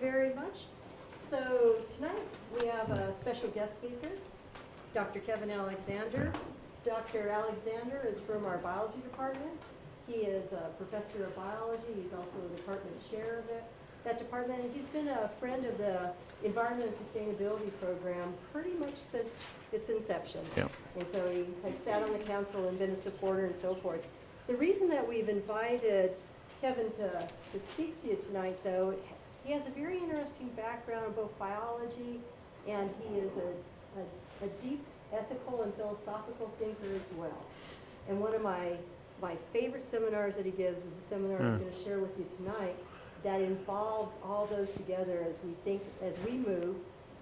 very much. So tonight we have a special guest speaker, Dr. Kevin Alexander. Dr. Alexander is from our biology department. He is a professor of biology. He's also the department chair of that department. And he's been a friend of the Environment and Sustainability Program pretty much since its inception. Yeah. And so he has sat on the council and been a supporter and so forth. The reason that we've invited Kevin to speak to you tonight, though, he has a very interesting background in both biology, and he is a deep ethical and philosophical thinker as well. And one of my favorite seminars that he gives is a seminar he's going to share with you tonight that involves all those together as we move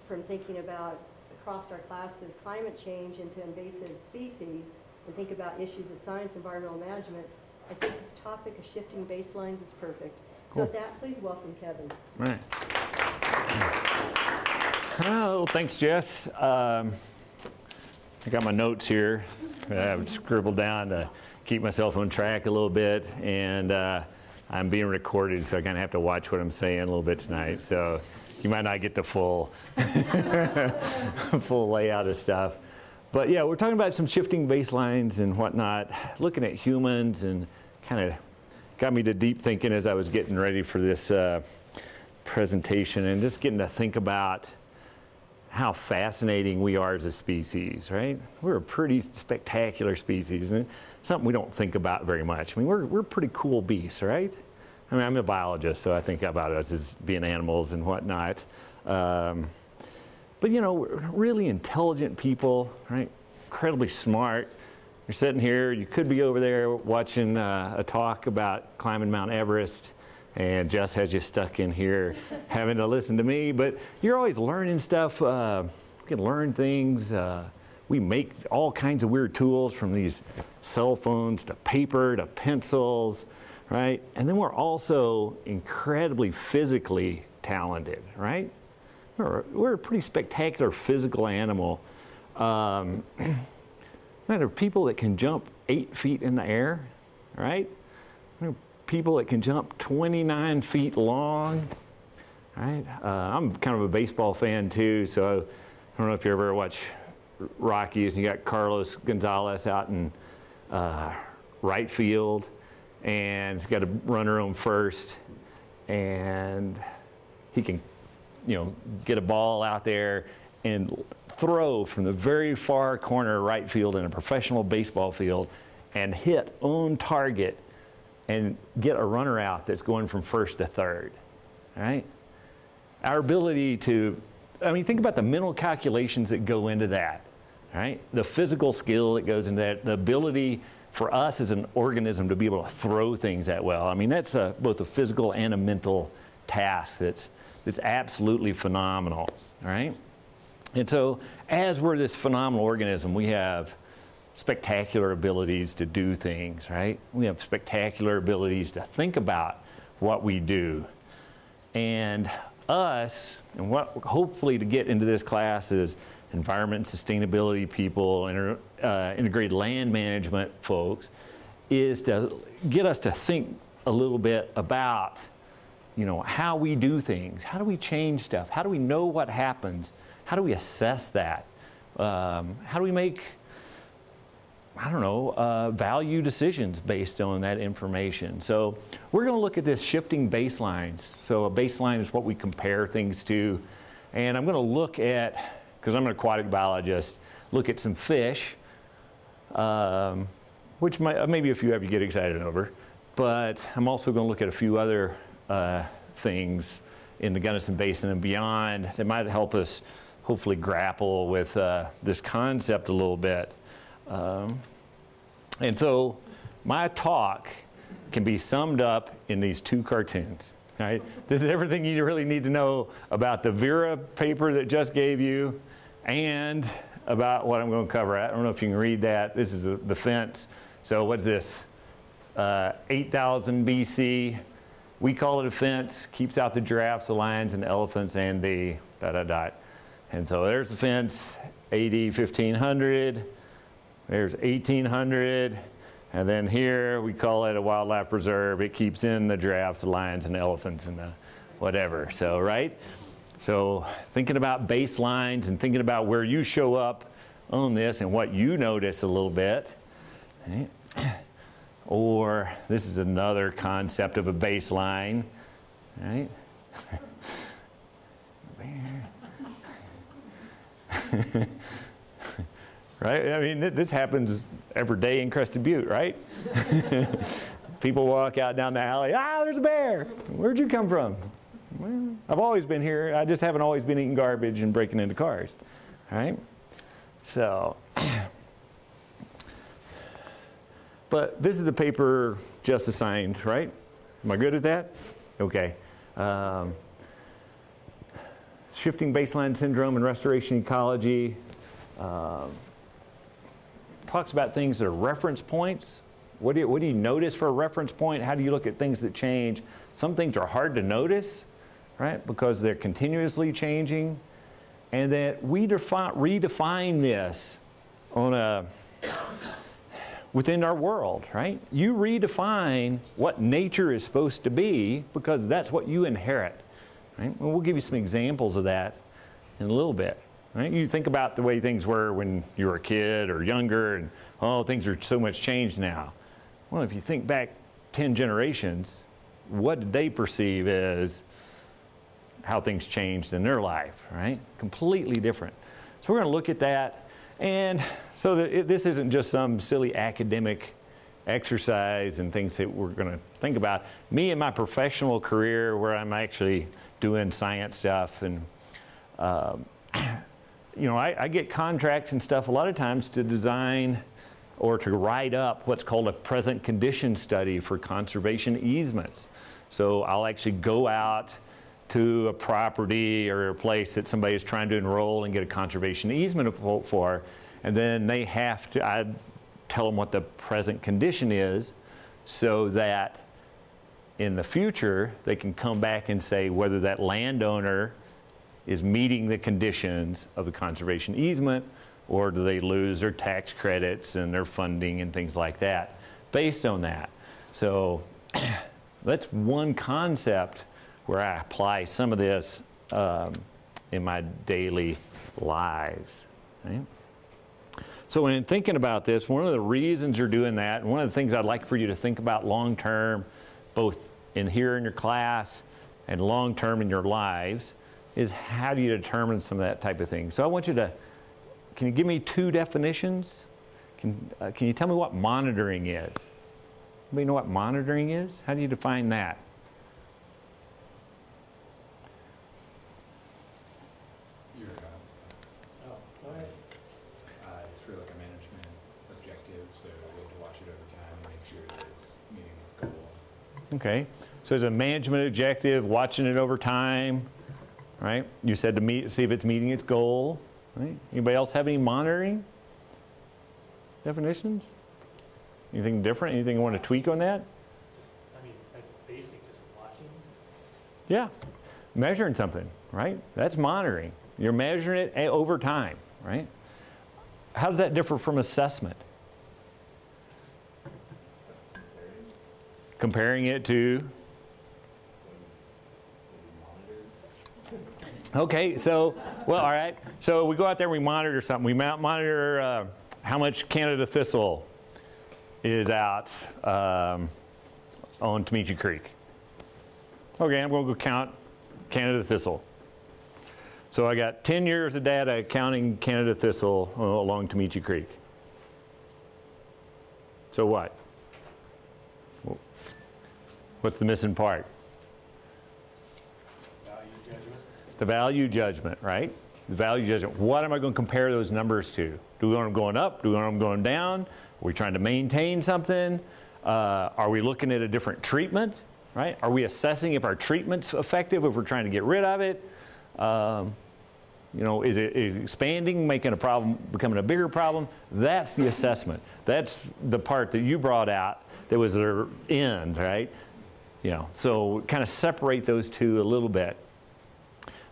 from thinking about across our classes climate change into invasive species and think about issues of science, environmental management. I think this topic of shifting baselines is perfect. Cool. So with that, please welcome Kevin. Right. Oh, thanks, Jess. I got my notes here. I've scribbled down to keep myself on track a little bit, and I'm being recorded, so I kind of have to watch what I'm saying a little bit tonight. So you might not get the full full layout of stuff. But yeah, we're talking about some shifting baselines and whatnot, looking at humans, and kind of got me to deep thinking as I was getting ready for this presentation, and just getting to think about how fascinating we are as a species, right? We're a pretty spectacular species, and something we don't think about very much. I mean, we're pretty cool beasts, right? I mean, I'm a biologist, so I think about us as being animals and whatnot. But you know, we're really intelligent people, right? Incredibly smart. You're sitting here, you could be over there watching a talk about climbing Mount Everest, and Jess has you stuck in here having to listen to me, but you're always learning stuff. You can learn things. We make all kinds of weird tools, from these cell phones to paper to pencils, right? And then we're also incredibly physically talented, right? We're a pretty spectacular physical animal. There are people that can jump 8 feet in the air, right? There are people that can jump 29 feet long, right? I'm kind of a baseball fan too, so I don't know if you ever watch Rockies, and you got Carlos Gonzalez out in right field, and he's got a runner on first, and he can, you know, get a ball out there and throw from the very far corner right field in a professional baseball field and hit on target and get a runner out that's going from first to third, right? Our ability to, I mean, think about the mental calculations that go into that, right? The physical skill that goes into that, the ability for us as an organism to be able to throw things that well. I mean, that's both a physical and a mental task that's absolutely phenomenal, right? And so as we're this phenomenal organism, we have spectacular abilities to do things, right? We have spectacular abilities to think about what we do. And us, and what hopefully to get into this class is environment and sustainability people, integrated land management folks, is to get us to think a little bit about, you know, how we do things. How do we change stuff? How do we know what happens? How do we assess that? How do we make, I don't know, value decisions based on that information? So we're going to look at this shifting baselines. So a baseline is what we compare things to. And I'm going to look at, because I'm an aquatic biologist, look at some fish, which maybe a few of you get excited over. But I'm also going to look at a few other things in the Gunnison Basin and beyond that might help us hopefully grapple with this concept a little bit. And so my talk can be summed up in these two cartoons. Right? This is everything you really need to know about the Vera paper that just gave you, and about what I'm going to cover. I don't know if you can read that. This is the fence. So what's this? 8,000 BC. We call it a fence. Keeps out the giraffes, the lions, and the elephants, and the ... And so there's the fence, AD 1500. There's 1800. And then here we call it a wildlife preserve. It keeps in the giraffes, the lions, and the elephants, and whatever. So, right? So thinking about baselines and thinking about where you show up on this and what you notice a little bit. Right? Or this is another concept of a baseline, right? Right? I mean, this happens every day in Crested Butte, right? People walk out down the alley, there's a bear. Where'd you come from? Well, I've always been here. I just haven't always been eating garbage and breaking into cars, right? So, but this is the paper just assigned, right? Am I good at that? Okay. Shifting baseline syndrome and restoration ecology. Talks about things that are reference points. What do you notice for a reference point? How do you look at things that change? Some things are hard to notice, right? Because they're continuously changing. And that we redefine this on within our world, right? You redefine what nature is supposed to be because that's what you inherit, right? And we'll give you some examples of that in a little bit. Right? You think about the way things were when you were a kid or younger, and things are so much changed now. Well, if you think back 10 generations, what did they perceive as how things changed in their life, right? Completely different. So we're going to look at that. And so that this isn't just some silly academic exercise and things that we're going to think about. Me in my professional career where I'm actually doing science stuff and I get contracts and stuff a lot of times to design or to write up what's called a present condition study for conservation easements. So I'll actually go out to a property or a place that somebody is trying to enroll and get a conservation easement for, and then they have to, I tell them what the present condition is so that in the future they can come back and say whether that landowner is meeting the conditions of the conservation easement, or do they lose their tax credits and their funding and things like that based on that. So that's one concept where I apply some of this in my daily lives. Right? So when thinking about this, one of the reasons you're doing that, and one of the things I'd like for you to think about long term, both in here in your class and long term in your lives, is how do you determine some of that type of thing. So I want you to, can you give me two definitions? Can you tell me what monitoring is? Anybody know what monitoring is? How do you define that? It's for like a management objective, so we have to watch it over time and make sure that it's meeting its goal. Okay, so as a management objective, watching it over time, right? You said to see if it's meeting its goal, right? Anybody else have any monitoring definitions? Anything different? Anything you want to tweak on that? I mean, like basic, just watching. Yeah, measuring something, right? That's monitoring. You're measuring it over time, right? How does that differ from assessment? Comparing it to? Okay, so, well, all right. So we go out there and we monitor something. We monitor how much Canada thistle is out on Tomechi Creek. Okay, I'm going to go count Canada thistle. So I got 10 years of data counting Canada thistle along Tomechi Creek. So what? What's the missing part? The value judgment, right? The value judgment. What am I going to compare those numbers to? Do we want them going up? Do we want them going down? Are we trying to maintain something? Are we looking at a different treatment, right? Are we assessing if our treatment's effective, if we're trying to get rid of it? Is it expanding, making a problem, becoming a bigger problem? That's the assessment. That's the part that you brought out that was the end, right? So kind of separate those two a little bit.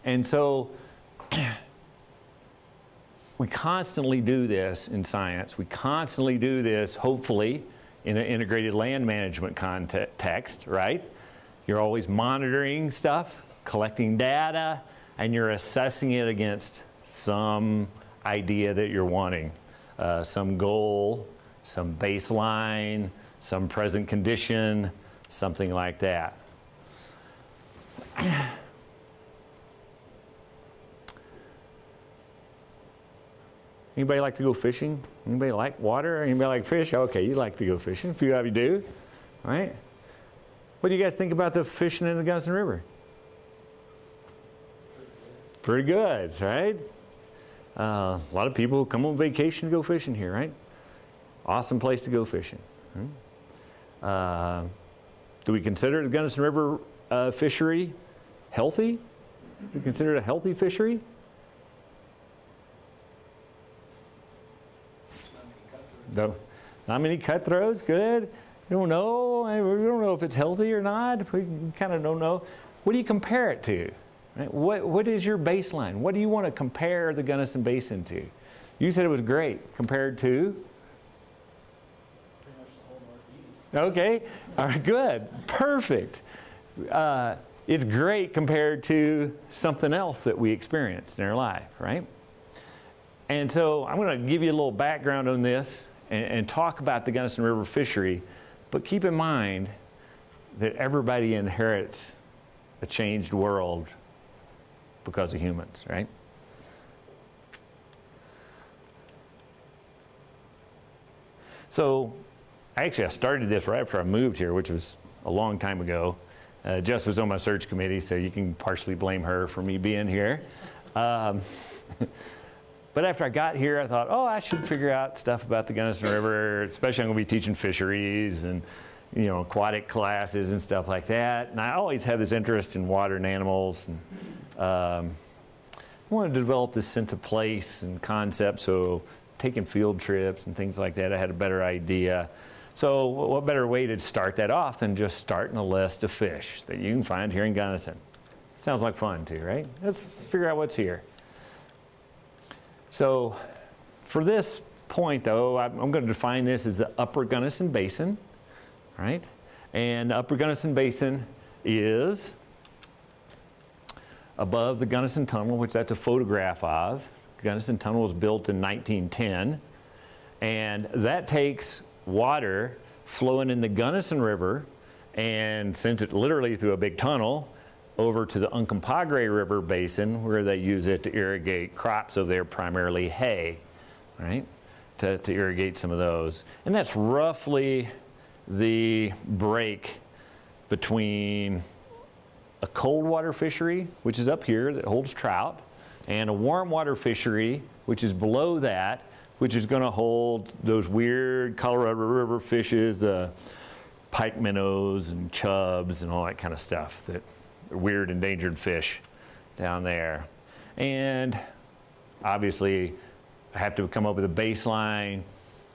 And so we constantly do this in science. We constantly do this, hopefully, in an integrated land management context, right? You're always monitoring stuff collecting data and you're assessing it against some idea that you're wanting, some goal, some baseline, some present condition, something like that. Anybody like to go fishing? Anybody like water? Anybody like fish? Okay, you like to go fishing. A few of you do, right? What do you guys think about the fishing in the Gunnison River? Pretty good, right? A lot of people come on vacation to go fishing here, right? Awesome place to go fishing. Do we consider the Gunnison River fishery healthy? Do we consider it a healthy fishery? No, not many cutthroats. Good. You don't know. We don't know if it's healthy or not. We kind of don't know. What do you compare it to? Right? What is your baseline? What do you want to compare the Gunnison Basin to? You said it was great compared to? Pretty much the whole Northeast. Okay. All right. Good. Perfect. It's great compared to something else that we experienced in our life, right? And so I'm going to give you a little background on this and talk about the Gunnison River fishery, but keep in mind that everybody inherits a changed world because of humans, right? So I started this right after I moved here, which was a long time ago. Jess was on my search committee, so you can partially blame her for me being here. But after I got here, I thought, oh, I should figure out stuff about the Gunnison River, especially I'm going to be teaching fisheries and, you know, aquatic classes and stuff like that. And I always have this interest in water and animals. And I wanted to develop this sense of place and concept, so taking field trips and things like that, I had a better idea. So what better way to start that off than just starting a list of fish that you can find here in Gunnison? Sounds like fun too, right? Let's figure out what's here. So for this point, though, I'm going to define this as the Upper Gunnison Basin, right? And the Upper Gunnison Basin is above the Gunnison Tunnel, which that's a photograph of. The Gunnison Tunnel was built in 1910, and that takes water flowing in the Gunnison River and sends it literally through a big tunnel over to the Uncompahgre River Basin, where they use it to irrigate crops over there, primarily hay, right? To irrigate some of those. And that's roughly the break between a cold water fishery, which is up here, that holds trout, and a warm water fishery, which is below that, which is going to hold those weird Colorado River fishes, the pike minnows and chubs and all that kind of stuff, that weird endangered fish down there. And obviously I have to come up with a baseline,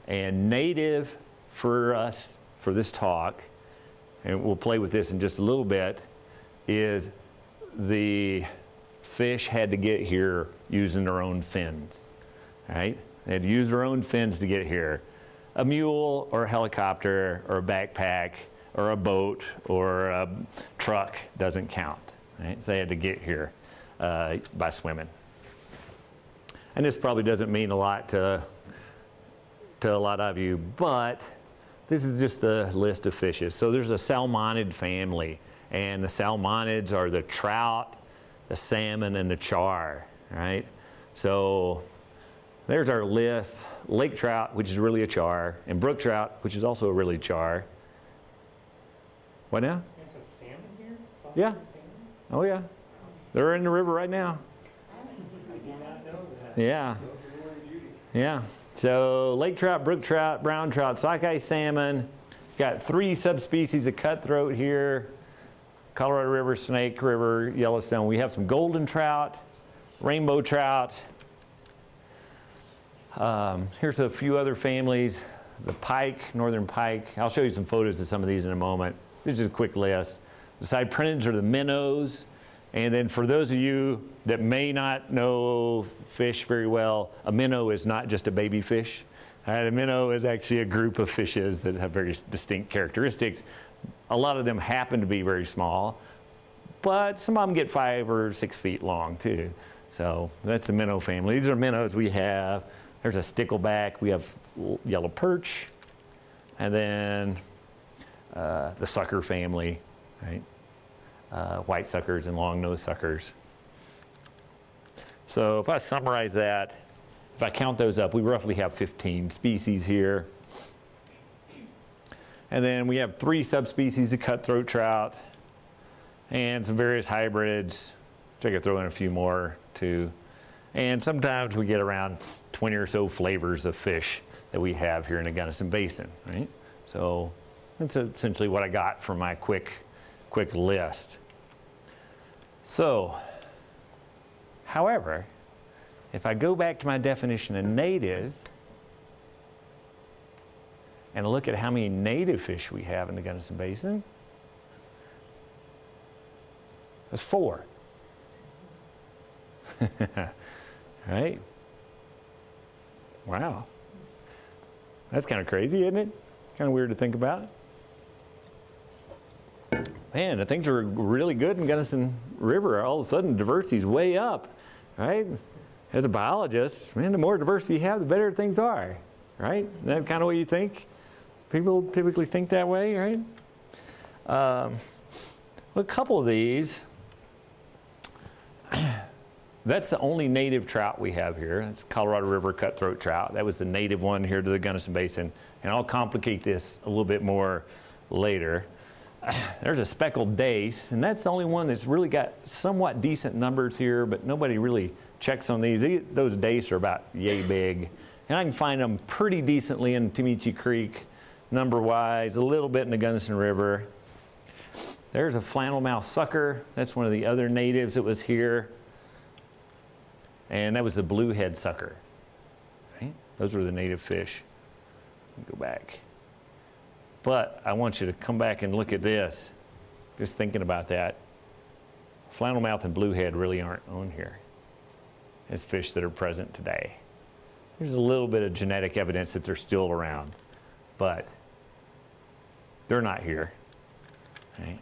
and native for us for this talk, and we'll play with this in just a little bit, is the fish had to get here using their own fins, right? They had to use their own fins to get here. A mule or a helicopter or a backpack or a boat or a truck doesn't count, right? So they had to get here by swimming. And this probably doesn't mean a lot to a lot of you, but this is just the list of fishes. So there's a salmonid family, and the salmonids are the trout, the salmon, and the char, right? So there's our list. Lake trout, which is really a char, and brook trout, which is also a really char. What now? You guys have salmon here? Yeah. Salmon? Oh yeah. They're in the river right now. I did not know that. Yeah. Yeah. So lake trout, brook trout, brown trout, sockeye salmon. Got 3 subspecies of cutthroat here. Colorado River, Snake River, Yellowstone. We have some golden trout, rainbow trout. Here's a few other families. The pike, northern pike. I'll show you some photos of some of these in a moment. This is a quick list. The cyprinids are the minnows. And then for those of you that may not know fish very well, a minnow is not just a baby fish. A minnow is actually a group of fishes that have very distinct characteristics. A lot of them happen to be very small, but some of them get 5 or 6 feet long too. So that's the minnow family. These are minnows we have. There's a stickleback. We have yellow perch, and then the sucker family, right? White suckers and long-nosed suckers. So if I summarize that, if I count those up, we roughly have 15 species here. And then we have 3 subspecies of cutthroat trout and some various hybrids, which I could throw in a few more too. And sometimes we get around 20 or so flavors of fish that we have here in the Gunnison Basin, right? So that's essentially what I got from my quick list. So, however, if I go back to my definition of native and look at how many native fish we have in the Gunnison Basin, that's 4. Right? Wow. That's kind of crazy, isn't it? Kind of weird to think about. Man, the things are really good in Gunnison River. All of a sudden, diversity is way up, right? As a biologist, man, the more diversity you have, the better things are, right? Isn't that kind of what you think? People typically think that way, right? Well, a couple of these, that's the only native trout we have here. It's Colorado River cutthroat trout. That was the native one here to the Gunnison Basin. And I'll complicate this a little bit more later. There's a speckled dace, and that's the only one that's really got somewhat decent numbers here, but nobody really checks on these. Those dace are about yay big. And I can find them pretty decently in Temichi Creek, number-wise, a little bit in the Gunnison River. There's a flannelmouth sucker. That's one of the other natives that was here. And that was the bluehead sucker, right? Those were the native fish. Go back. But I want you to come back and look at this. Just thinking about that. Flannelmouth and bluehead really aren't on here as fish that are present today. There's a little bit of genetic evidence that they're still around, but they're not here, right?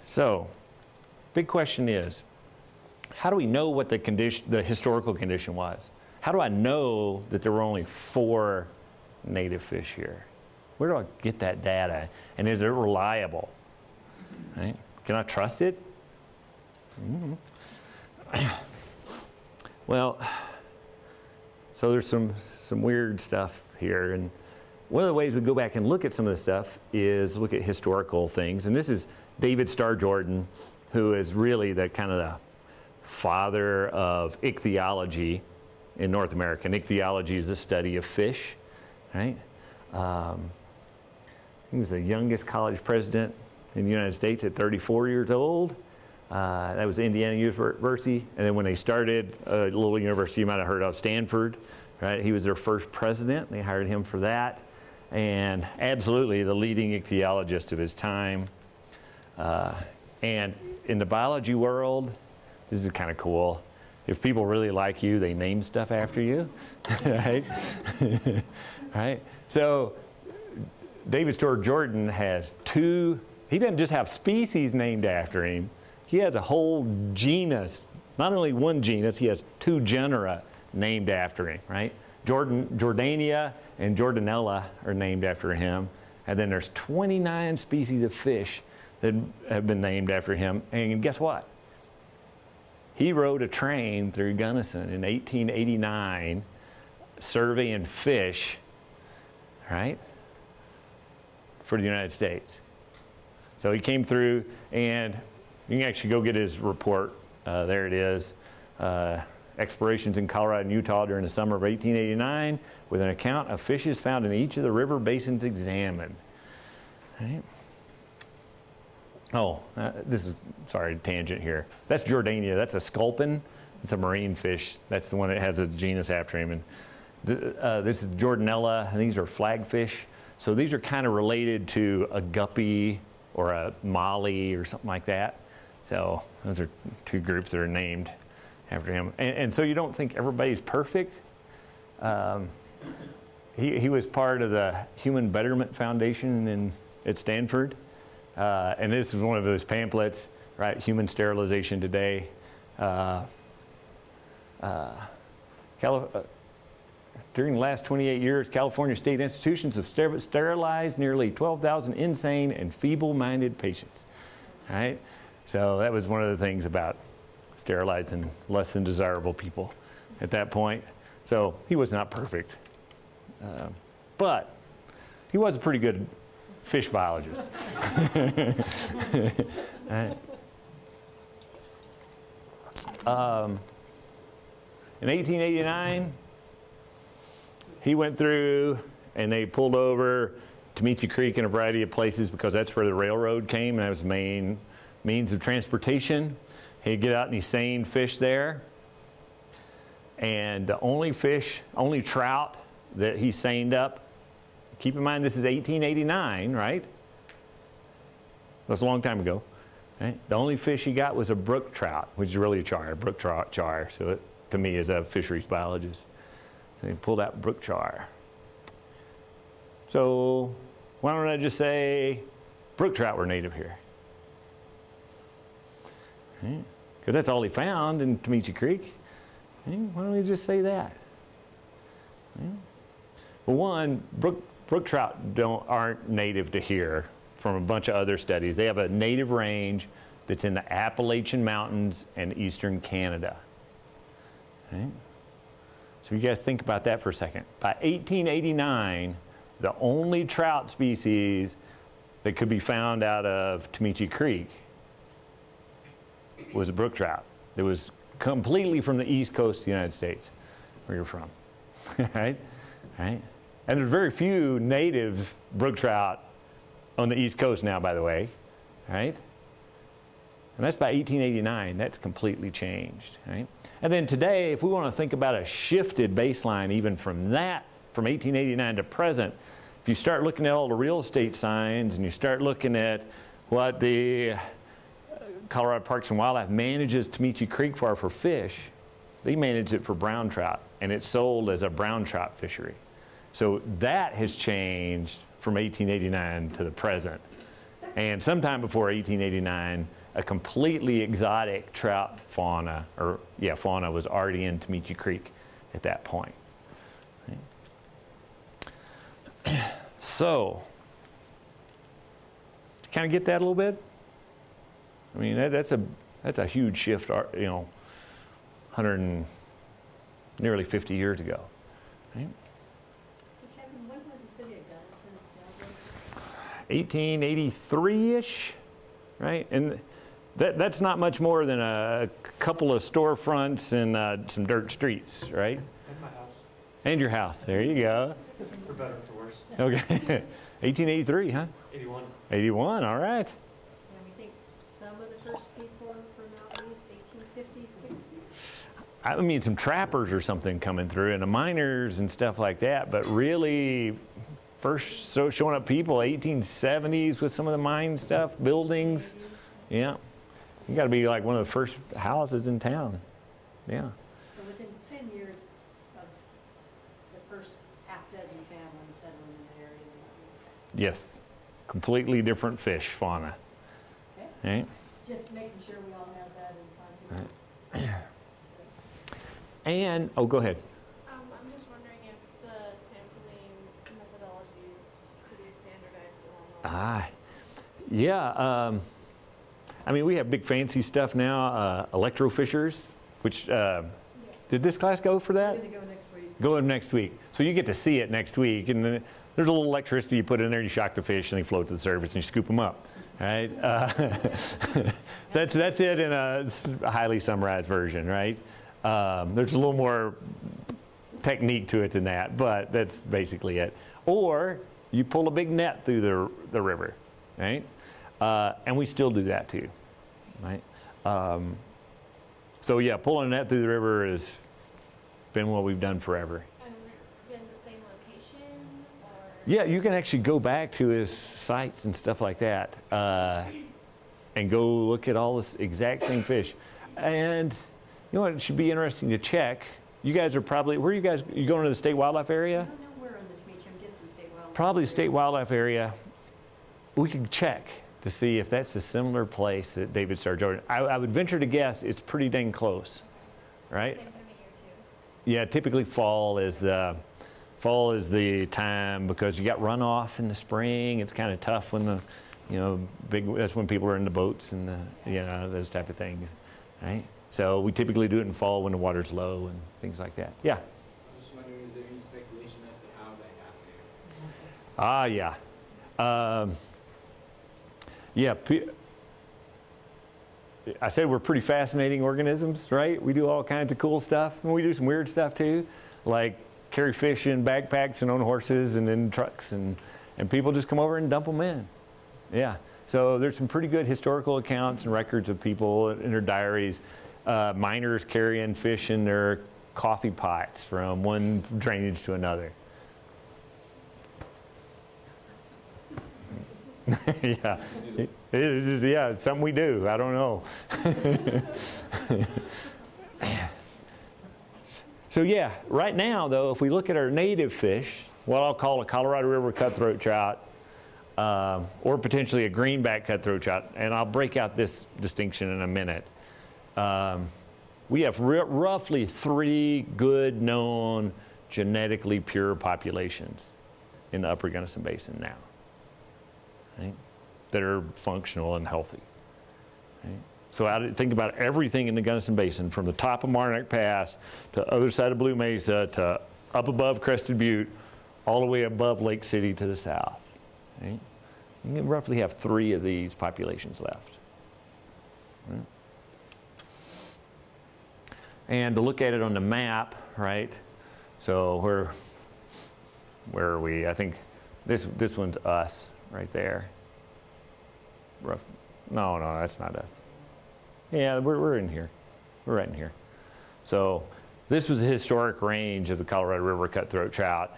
So, big question is, how do we know what the historical condition was? How do I know that there were only 4 native fish here? Where do I get that data? And is it reliable? Right? Can I trust it? Well, so there's some weird stuff here. And one of the ways we go back and look at some of this stuff is look at historical things. And this is David Starr Jordan, who is really the kind of the father of ichthyology in North America. And ichthyology is the study of fish, right? He was the youngest college president in the United States at 34 years old. That was Indiana University. And then when they started a little university you might have heard of, Stanford, right? He was their first president. They hired him for that. And absolutely the leading ichthyologist of his time. And in the biology world, this is kind of cool. If people really like you, they name stuff after you, right? Right? So David Starr Jordan has 2, he doesn't just have species named after him, he has a whole genus, not only one genus, he has 2 genera named after him, right? Jordania and Jordanella are named after him, and then there's 29 species of fish that have been named after him, and guess what? He rode a train through Gunnison in 1889 surveying fish, right, for the United States. So he came through, and you can actually go get his report. There it is. Explorations in Colorado and Utah during the summer of 1889 with an account of fishes found in each of the river basins examined. Right? Oh, this is, sorry, tangent here. That's Jordania. That's a sculpin. It's a marine fish. That's the one that has a genus after him. And this is Jordanella, and these are flagfish. So these are kind of related to a guppy or a molly or something like that. So those are 2 groups that are named after him. And so you don't think everybody's perfect. he was part of the Human Betterment Foundation at Stanford. And this is one of those pamphlets, right? Human Sterilization Today. During the last 28 years, California state institutions have sterilized nearly 12,000 insane and feeble-minded patients. Right? So that was one of the things about sterilizing less than desirable people at that point. So he was not perfect. But he was a pretty good fish biologist. Right. In 1889, he went through and they pulled over Temeche Creek in a variety of places because that's where the railroad came and that was the main means of transportation. He'd get out and he seined fish there. And the only trout that he seined up, keep in mind this is 1889, right? That's a long time ago. Right? The only fish he got was a brook trout, which is really a char, brook trout char. So it, to me, as a fisheries biologist, so he pulled out brook char. So why don't I just say brook trout were native here? Because that's all he found in Temeche Creek. Why don't we just say that? Well, one, brook trout aren't native to here from a bunch of other studies. They have a native range that's in the Appalachian Mountains and eastern Canada. Okay? So you guys think about that for a second. By 1889, the only trout species that could be found out of Temeche Creek was a brook trout. That was completely from the east coast of the United States, where you're from. Right? Right? And there's very few native brook trout on the East Coast now, by the way, right? And that's by 1889. That's completely changed, right? And then today, if we want to think about a shifted baseline, even from that, from 1889 to present, if you start looking at all the real estate signs and you start looking at what the Colorado Parks and Wildlife manages Temeche Creek for fish, they manage it for brown trout, and it's sold as a brown trout fishery. So that has changed from 1889 to the present. And sometime before 1889, a completely exotic trout fauna, fauna was already in Temeche Creek at that point. So, to kind of get that a little bit, I mean, that's a huge shift, you know, 100 and nearly 50 years ago. Right? 1883-ish, right? And that's not much more than a couple of storefronts and some dirt streets, right? And my house. And your house, there you go. For better or for worse. Okay, 1883, huh? 81. 81, all right. And we think some of the first people from out east, 1850s, 60s? I mean, some trappers or something coming through and the miners and stuff like that, but really, first showing up people, 1870s with some of the mine stuff, buildings. Yeah. You got to be like one of the first houses in town. Yeah. So within 10 years of the first half dozen families settling in the area. Yes. Completely different fish fauna. Okay. Right? Just making sure we all have that in context. And, oh, go ahead. I'm just wondering if the sampling methodologies could be standardized along the line. Yeah. I mean, we have big fancy stuff now, electrofishers, which, did this class go for that? We're going to go next week. Going next week. So you get to see it next week. And then there's a little electricity you put in there, you shock the fish, and they float to the surface, and you scoop them up. Right? That's it in a highly summarized version, right? There's a little more technique to it than that, but that's basically it. Or you pull a big net through the river, right? And we still do that too, right? So yeah, pulling a net through the river has been what we've done forever. And been the same location, or? Yeah, you can actually go back to his sites and stuff like that, and go look at all this exact same fish. And you know what, it should be interesting to check. You guys are probably, where are you guys, you going to the state wildlife I area? don't know where on the probably the state wildlife area. We could check to see if that's a similar place that David Starr Jordan. I would venture to guess it's pretty dang close, right? Same time of year too. Yeah, typically fall is the time because you got runoff in the spring. It's kind of tough when the, that's when people are in the boats and those type of things, right? So we typically do it in fall when the water's low and things like that. Yeah. I'm just wondering, is there any speculation as to how that got there? I said we're pretty fascinating organisms, right? We do all kinds of cool stuff, and we do some weird stuff too, like carry fish in backpacks and on horses and in trucks, and people just come over and dump them in. Yeah, so there's some pretty good historical accounts and records of people in their diaries, miners carrying fish in their coffee pots from one drainage to another. Yeah, it's something we do. I don't know. So yeah, right now though, if we look at our native fish, what I'll call a Colorado River cutthroat trout, or potentially a greenback cutthroat trout, and I'll break out this distinction in a minute. We have roughly 3 good known genetically pure populations in the Upper Gunnison Basin now, right, that are functional and healthy. Right? So I think about everything in the Gunnison Basin, from the top of Marnack Pass to the other side of Blue Mesa to up above Crested Butte, all the way above Lake City to the south. Right? You can roughly have 3 of these populations left. Right? And to look at it on the map, right? So where are we? I think this one's us right there. No, that's not us. Yeah, we're in here. We're right in here. So this was the historic range of the Colorado River cutthroat trout,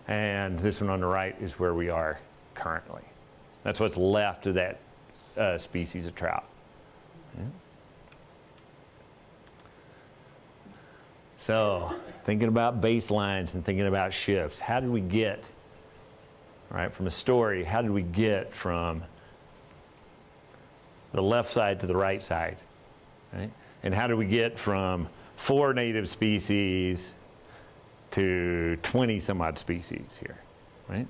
and this one on the right is where we are currently. That's what's left of that species of trout. Yeah. So thinking about baselines and thinking about shifts, how did we get, right, from a story, how did we get from the left side to the right side, right? And how do we get from 4 native species to 20 some odd species here, right?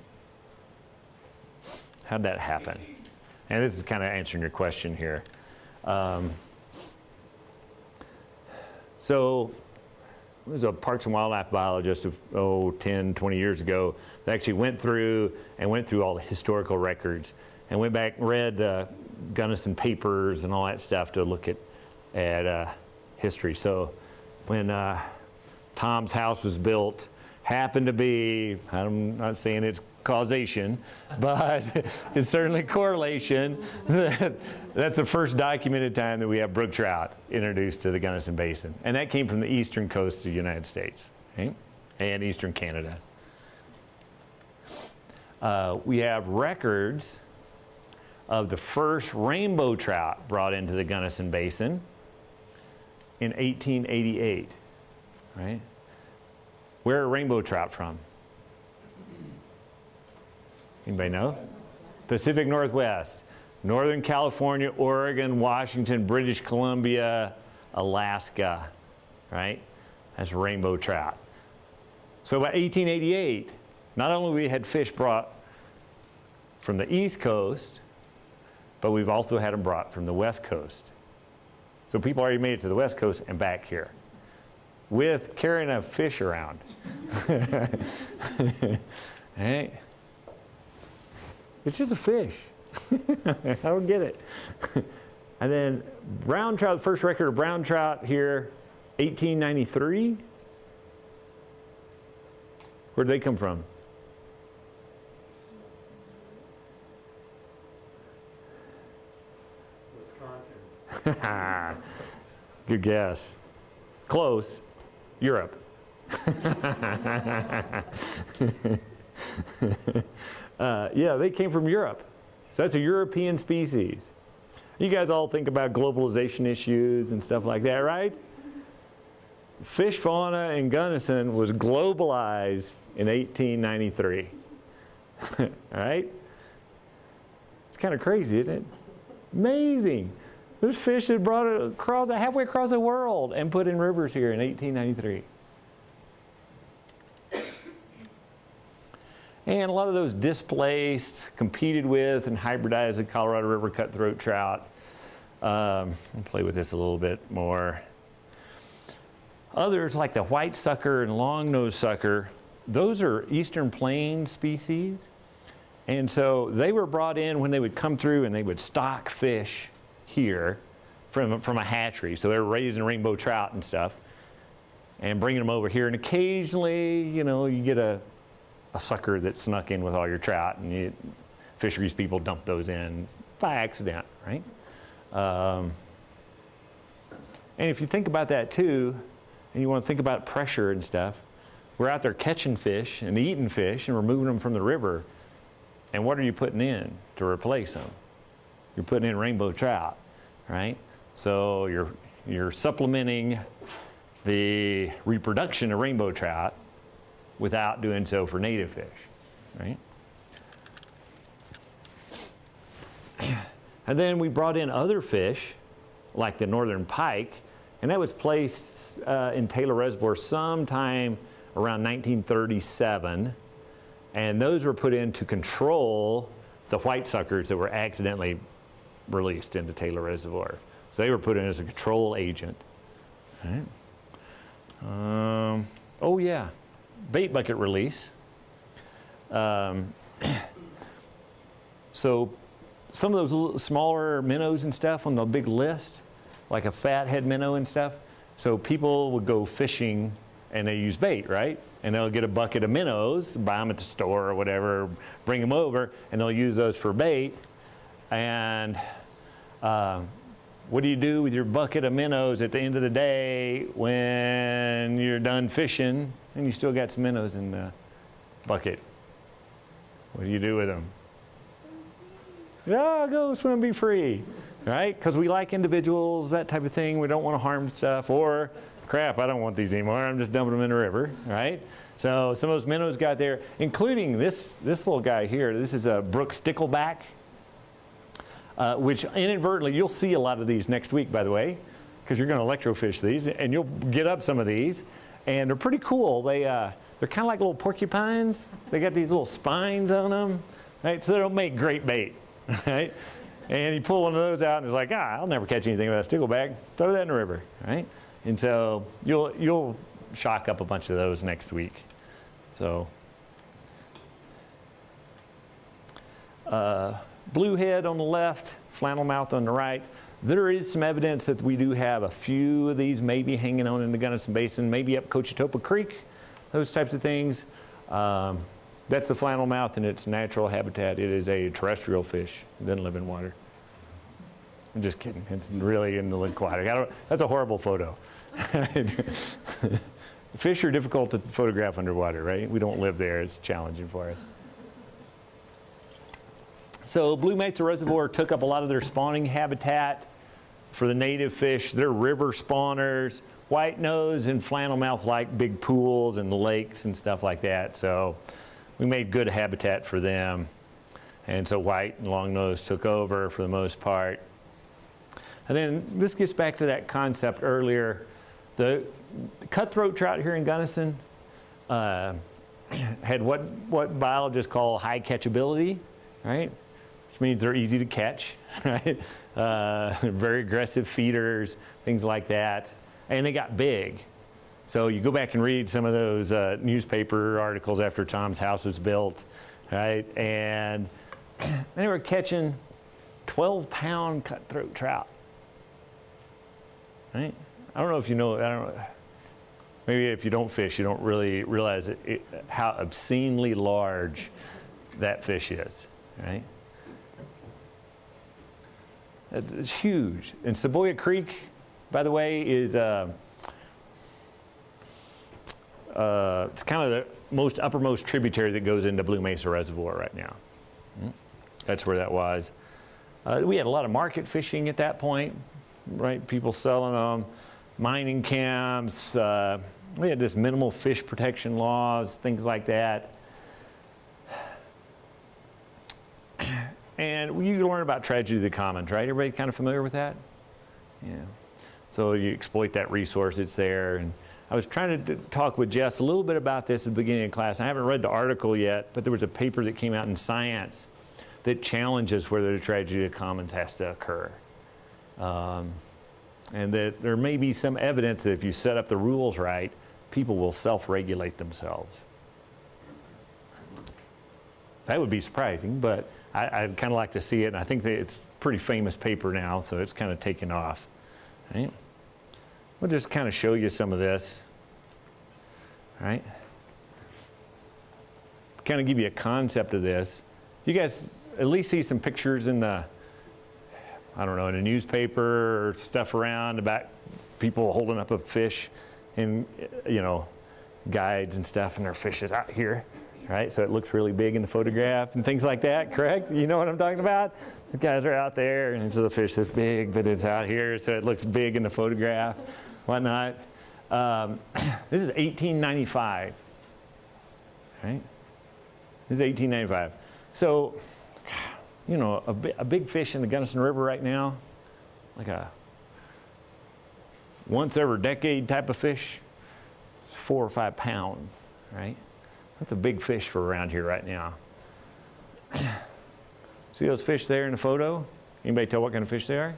How'd that happen? And this is kind of answering your question here. So there was a Parks and Wildlife biologist of 10, 20 years ago that actually went through all the historical records and went back and read the Gunnison papers and all that stuff to look at history. So when Tom's house was built, happened to be, I'm not saying it's causation, but it's certainly correlation. That's the first documented time that we have brook trout introduced to the Gunnison Basin. And that came from the eastern coast of the United States, right? And eastern Canada. We have records of the first rainbow trout brought into the Gunnison Basin in 1888, right? Where are rainbow trout from? Anybody know? Pacific Northwest, Northern California, Oregon, Washington, British Columbia, Alaska, right? That's rainbow trout. So by 1888, not only we had fish brought from the East Coast, but we've also had them brought from the West Coast. So people already made it to the West Coast and back here with carrying a fish around. Right? It's just a fish. I don't get it. And then brown trout, the first record of brown trout here, 1893. Where'd they come from? Wisconsin. Good guess. Close. Europe. Yeah, they came from Europe. So that's a European species. You guys all think about globalization issues and stuff like that, right? Fish fauna in Gunnison was globalized in 1893. All right? It's kind of crazy, isn't it? Amazing. There's fish that brought it across, halfway across the world and put in rivers here in 1893. And a lot of those displaced, competed with, and hybridized the Colorado River cutthroat trout. I'll play with this a little bit more. Others, like the white sucker and long-nosed sucker, those are Eastern Plains species. And so they were brought in when they would come through and they would stock fish here from a hatchery. So they were raising rainbow trout and stuff and bringing them over here. And occasionally, you know, you get a sucker that snuck in with all your trout, and fisheries people dump those in by accident, right? And if you think about that too, and you want to think about pressure and stuff, we're out there catching fish and eating fish and removing them from the river. And what are you putting in to replace them? You're putting in rainbow trout, right? So you're supplementing the reproduction of rainbow trout without doing so for native fish, right? And then we brought in other fish, like the northern pike, and that was placed in Taylor Reservoir sometime around 1937, and those were put in to control the white suckers that were accidentally released into Taylor Reservoir. So they were put in as a control agent. Right? Oh yeah. Bait bucket release. So some of those little smaller minnows and stuff on the big list, like a fathead minnow and stuff. So people would go fishing and they use bait, right? And they'll get a bucket of minnows, buy them at the store or whatever, bring them over, and they'll use those for bait. And what do you do with your bucket of minnows at the end of the day when you're done fishing and you still got some minnows in the bucket? What do you do with them? Yeah, go swim, be free, right? Because we like individuals, that type of thing. We don't want to harm stuff, or crap, I don't want these anymore. I'm just dumping them in the river, right? So some of those minnows got there, including this little guy here. This is a brook stickleback. Which inadvertently, you'll see a lot of these next week, by the way, because you're going to electrofish these, and you'll get up some of these, and they're pretty cool. They're kind of like little porcupines. They got these little spines on them, right? So they don't make great bait, right? And you pull one of those out, and it's like, I'll never catch anything with that stickleback. Throw that in the river, right? And so you'll shock up a bunch of those next week. So. Bluehead on the left, flannelmouth on the right. There is some evidence that we do have a few of these maybe hanging on in the Gunnison Basin, maybe up Cochetopa Creek, those types of things. That's the flannelmouth in its natural habitat. It is a terrestrial fish. It doesn't live in water. I'm just kidding. It's really in the aquatic. That's a horrible photo. Fish are difficult to photograph underwater, right? We don't live there. It's challenging for us. So Blue Mesa Reservoir took up a lot of their spawning habitat for the native fish. They're river spawners. White nose and flannelmouth like big pools and lakes and stuff like that. So we made good habitat for them. And so white and long nose took over for the most part. And then this gets back to that concept earlier. The cutthroat trout here in Gunnison had what biologists call high catchability, right? Which means they're easy to catch, right? Very aggressive feeders, things like that. And they got big. So you go back and read some of those newspaper articles after Tom's house was built, right? And they were catching 12-pound cutthroat trout, right? I don't know if you know, maybe if you don't fish, you don't really realize how obscenely large that fish is, right? It's huge. And Seboya Creek, by the way, is it's kind of the most uppermost tributary that goes into Blue Mesa Reservoir right now. That's where that was. We had a lot of market fishing at that point, right? People selling them, mining camps. We had this minimal fish protection laws, things like that. And you learn about tragedy of the commons, right? Everybody kind of familiar with that? Yeah. So you exploit that resource, it's there. And I was trying to talk with Jess a little bit about this at the beginning of class. I haven't read the article yet, but there was a paper that came out in Science that challenges whether the tragedy of the commons has to occur. And that there may be some evidence that if you set up the rules right, people will self-regulate themselves. That would be surprising, but I'd kind of like to see it, and I think that it's a pretty famous paper now, so it's kind of taken off. Right? We'll just kind of show you some of this. Right? Kind of give you a concept of this. You guys at least see some pictures in the, I don't know, in a newspaper or stuff around about people holding up a fish in, you know, guides and stuff, and their fish is out here, right? So it looks really big in the photograph and things like that, correct? You know what I'm talking about? The guys are out there, and so the fish is big, but it's out here, so it looks big in the photograph, whatnot. This is 1895, right? This is 1895. So, you know, a big fish in the Gunnison River right now, like a once every decade type of fish, it's 4 or 5 pounds, right? That's a big fish for around here right now. See those fish there in the photo? Anybody tell what kind of fish they are?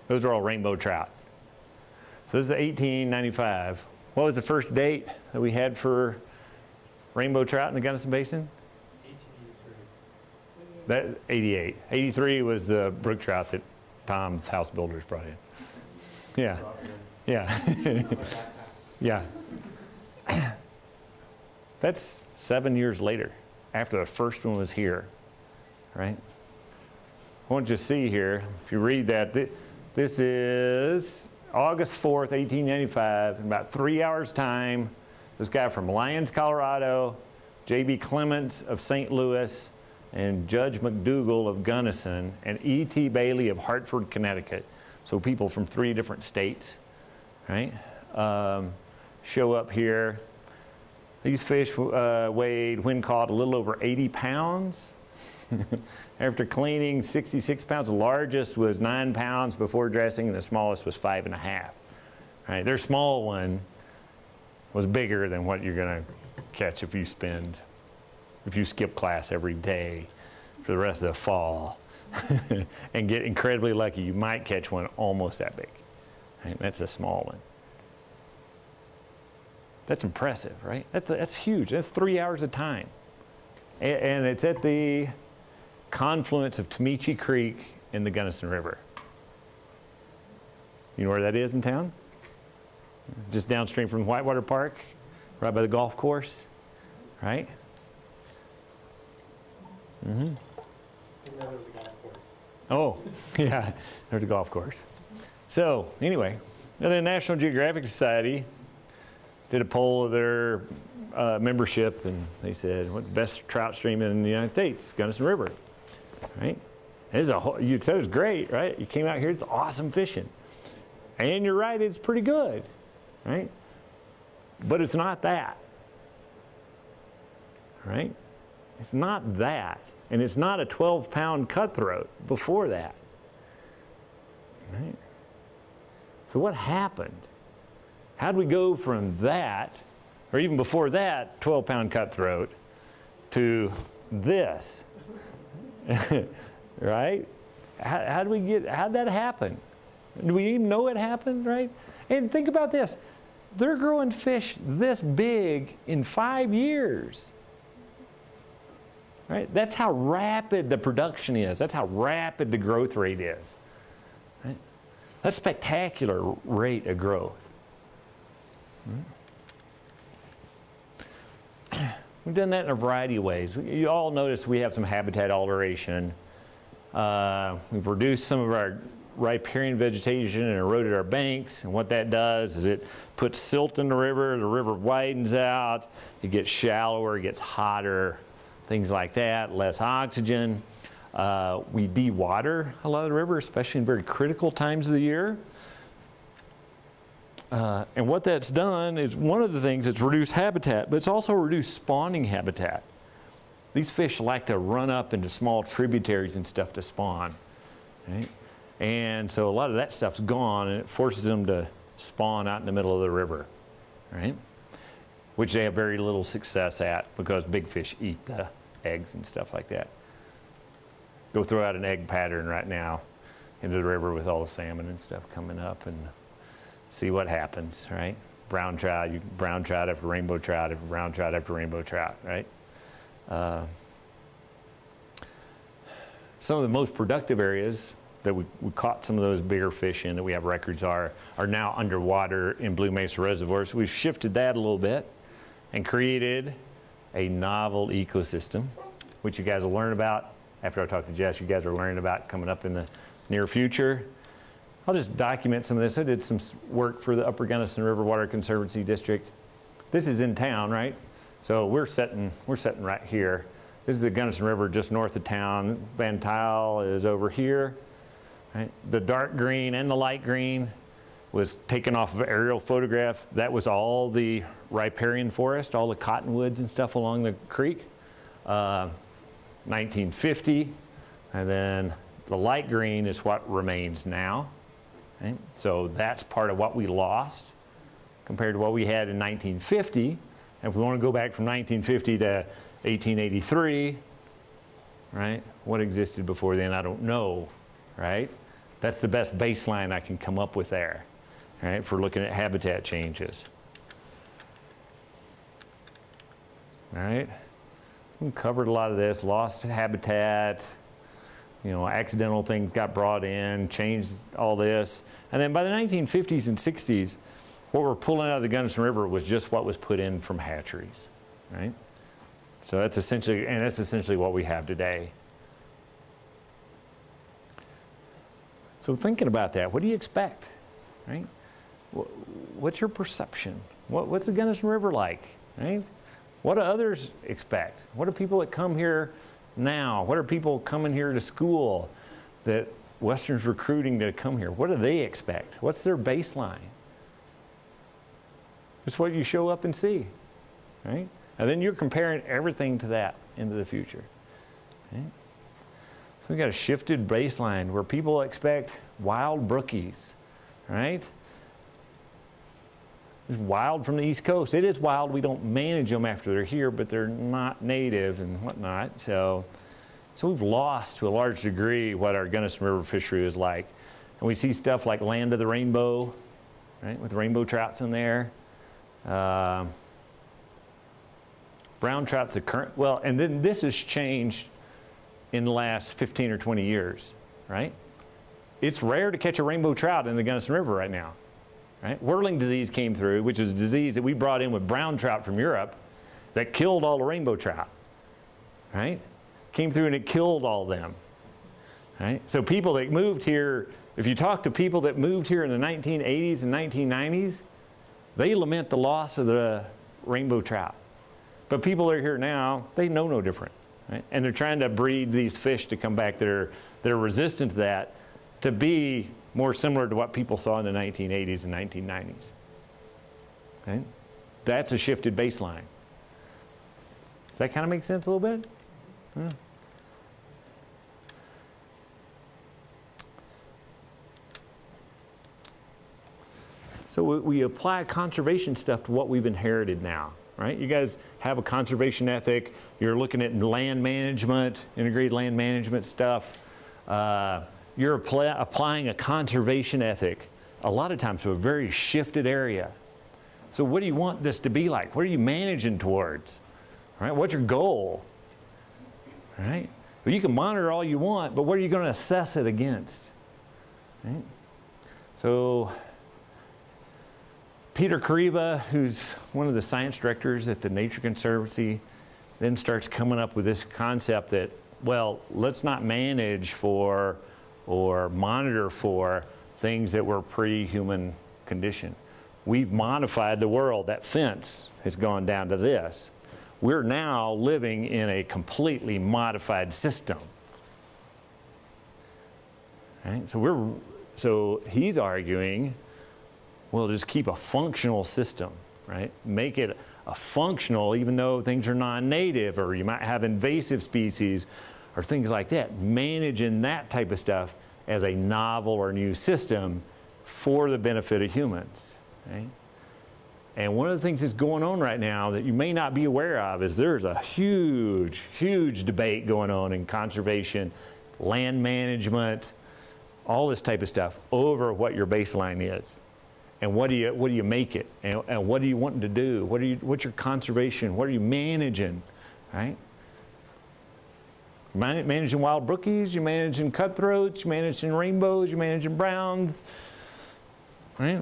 Those are all rainbow trout. So this is 1895. What was the first date that we had for rainbow trout in the Gunnison Basin? 1883. That 88. 83 was the brook trout that Tom's house builders brought in. Yeah. Yeah. Yeah. That's 7 years later, after the first one was here, right? I want you to see here, if you read that, this is August 4th, 1895, in about 3 hours' time. This guy from Lyons, Colorado, J.B. Clements of St. Louis, and Judge McDougall of Gunnison, and E.T. Bailey of Hartford, Connecticut. So people from 3 different states, right? Show up here. These fish weighed, when caught, a little over 80 pounds. After cleaning, 66 pounds. The largest was 9 pounds before dressing, and the smallest was 5.5. Right? Their small one was bigger than what you're going to catch if you skip class every day for the rest of the fall and get incredibly lucky. You might catch one almost that big. Right? That's a small one. That's impressive, right? That's huge. That's 3 hours of time. And it's at the confluence of Tomichi Creek and the Gunnison River. You know where that is in town? Just downstream from Whitewater Park, right by the golf course, right? Mm-hmm. I didn't know there was a golf course. Oh, yeah, there's a golf course. So anyway, the National Geographic Society did a poll of their membership, and they said, "What's the best trout stream in the United States? Gunnison River." Right? You said it was great, right? You came out here, it's awesome fishing. And you're right, it's pretty good, right? But it's not that, right? It's not that. And it's not a 12-pound cutthroat before that, right? So what happened? How'd we go from that, or even before that, 12-pound cutthroat, to this? Right? How'd that happen? Do we even know it happened, right? And think about this. They're growing fish this big in 5 years. Right? That's how rapid the production is. That's how rapid the growth rate is. Right? That's a spectacular rate of growth. We've done that in a variety of ways. You all notice we have some habitat alteration. We've reduced some of our riparian vegetation and eroded our banks. And what that does is it puts silt in the river widens out, it gets shallower, it gets hotter, things like that, less oxygen. We de-water a lot of the river, especially in very critical times of the year. And what that's done is one of the things, it's reduced habitat, but it's also reduced spawning habitat. These fish like to run up into small tributaries and stuff to spawn, right? And so a lot of that stuff's gone, and it forces them to spawn out in the middle of the river, right? Which they have very little success at because big fish eat the eggs and stuff like that. Go throw out an egg pattern right now into the river with all the salmon and stuff coming up and see what happens, right? Brown trout, brown trout after rainbow trout after brown trout after rainbow trout, right? Some of the most productive areas that we caught some of those bigger fish in that we have records are now underwater in Blue Mesa reservoirs. So we've shifted that a little bit and created a novel ecosystem, which you guys will learn about after I talk to Jess. You guys are learning about coming up in the near future. I'll just document some of this. I did some work for the Upper Gunnison River Water Conservancy District. This is in town, right? So we're sitting right here. This is the Gunnison River just north of town. Van Tuyl is over here. Right? The dark green and the light green was taken off of aerial photographs. That was all the riparian forest, all the cottonwoods and stuff along the creek. 1950, and then the light green is what remains now. Okay? So that's part of what we lost compared to what we had in 1950. And if we want to go back from 1950 to 1883, right? What existed before then, I don't know, right? That's the best baseline I can come up with there, right, for looking at habitat changes. All right, we covered a lot of this, lost habitat, you know, accidental things got brought in, changed all this. And then by the 1950s and 60s, what we're pulling out of the Gunnison River was just what was put in from hatcheries, right? So that's essentially what we have today. So thinking about that, what do you expect, right? What's your perception? What's the Gunnison River like, right? What do others expect? What do people that come here now? What are people coming here to school that Western's recruiting to come here? What do they expect? What's their baseline? It's what you show up and see, right? And then you're comparing everything to that into the future, right? So we got a shifted baseline where people expect wild brookies, right? It's wild from the East Coast. It is wild. We don't manage them after they're here, but they're not native and whatnot. So we've lost to a large degree what our Gunnison River fishery is like. And we see stuff like Land of the Rainbow, right, with rainbow trouts in there. Brown trout's the current, well, and then this has changed in the last 15 or 20 years, right? It's rare to catch a rainbow trout in the Gunnison River right now, right? Whirling disease came through, which is a disease that we brought in with brown trout from Europe that killed all the rainbow trout, right? Came through and it killed all of them, right? So people that moved here, if you talk to people that moved here in the 1980s and 1990s, they lament the loss of the rainbow trout. But people that are here now, they know no different. Right? And they're trying to breed these fish to come back that are resistant to that, to be more similar to what people saw in the 1980s and 1990s. Okay? That's a shifted baseline. Does that kind of make sense a little bit? Yeah. So we apply conservation stuff to what we've inherited now. Right? You guys have a conservation ethic. You're looking at land management, integrated land management stuff. You're applying a conservation ethic a lot of times to a very shifted area. So what do you want this to be like? What are you managing towards? Right? What's your goal? Right? Well, you can monitor all you want, but what are you going to assess it against? Right? So Peter Kariva, who's one of the science directors at the Nature Conservancy, then starts coming up with this concept that, well, let's not manage for or monitor for things that were pre-human condition. We've modified the world. That fence has gone down to this. We're now living in a completely modified system. Right? So he's arguing, Well, just keep a functional system, right? Make it a functional, even though things are non-native, or you might have invasive species or things like that. Managing that type of stuff as a novel or new system for the benefit of humans, right? And one of the things that's going on right now that you may not be aware of is there's a huge, huge debate going on in conservation, land management, all this type of stuff over what your baseline is. And what do you make it? And what do you want to do? What's your conservation? What are you managing, right? Managing wild brookies, you're managing cutthroats, you're managing rainbows, you're managing browns, right?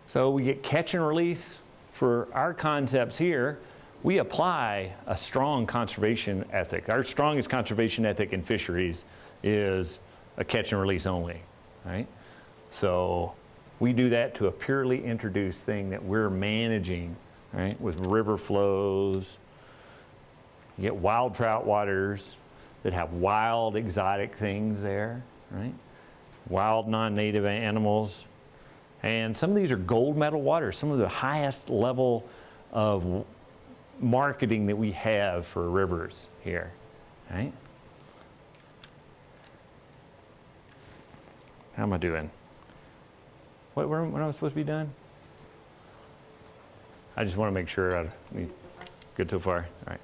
So we get catch and release. For our concepts here, we apply a strong conservation ethic. Our strongest conservation ethic in fisheries is a catch and release only, right? So we do that to a purely introduced thing that we're managing, right? With river flows. You get wild trout waters that have wild exotic things there, right? Wild non-native animals. And some of these are gold medal waters, some of the highest level of marketing that we have for rivers here, right? How am I doing? When am I supposed to be done? I just want to make sure good so far. All right.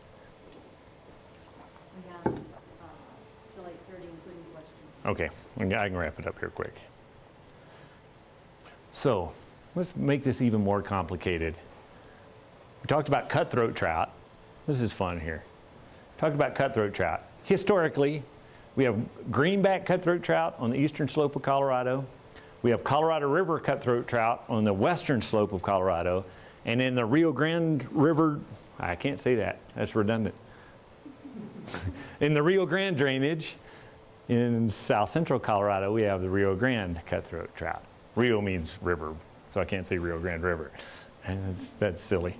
We have till 8:30, including questions. Okay, I can wrap it up here quick. So let's make this even more complicated. We talked about cutthroat trout. This is fun here. Talked about cutthroat trout. Historically, we have greenback cutthroat trout on the eastern slope of Colorado. We have Colorado River cutthroat trout on the western slope of Colorado. And in the Rio Grande River, I can't say that, that's redundant. In the Rio Grande drainage in south central Colorado, we have the Rio Grande cutthroat trout. Rio means river, so I can't say Rio Grande River. And that's silly.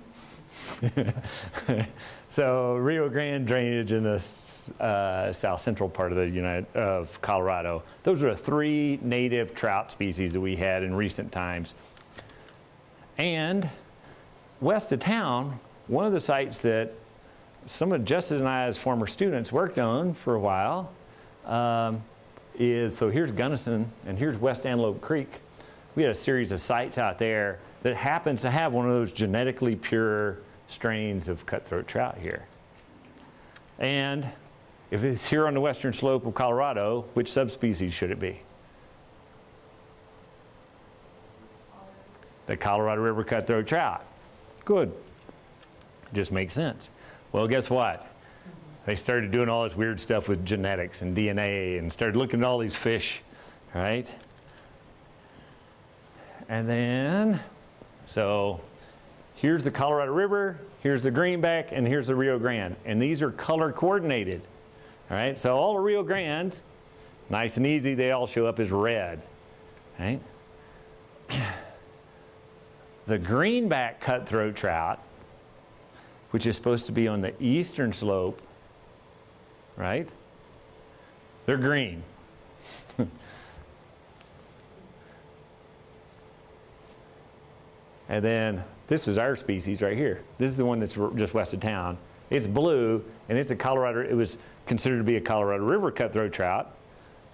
So Rio Grande drainage in the south central part of Colorado. Those are the 3 native trout species that we had in recent times. And west of town, one of the sites that some of Justice and I as former students worked on for a while so here's Gunnison and here's West Antelope Creek. We had a series of sites out there that happens to have one of those genetically pure strains of cutthroat trout here. And if it's here on the western slope of Colorado, which subspecies should it be? The Colorado River cutthroat trout. Good. Just makes sense. Well, guess what? They started doing all this weird stuff with genetics and DNA and started looking at all these fish, right? And then, so here's the Colorado River, here's the greenback, and here's the Rio Grande. And these are color coordinated, all right? So all the Rio Grandes, nice and easy, they all show up as red, right? The greenback cutthroat trout, which is supposed to be on the eastern slope, right? They're green. And then this is our species right here. This is the one that's just west of town. It's blue, and it's a Colorado, it was considered to be a Colorado River cutthroat trout.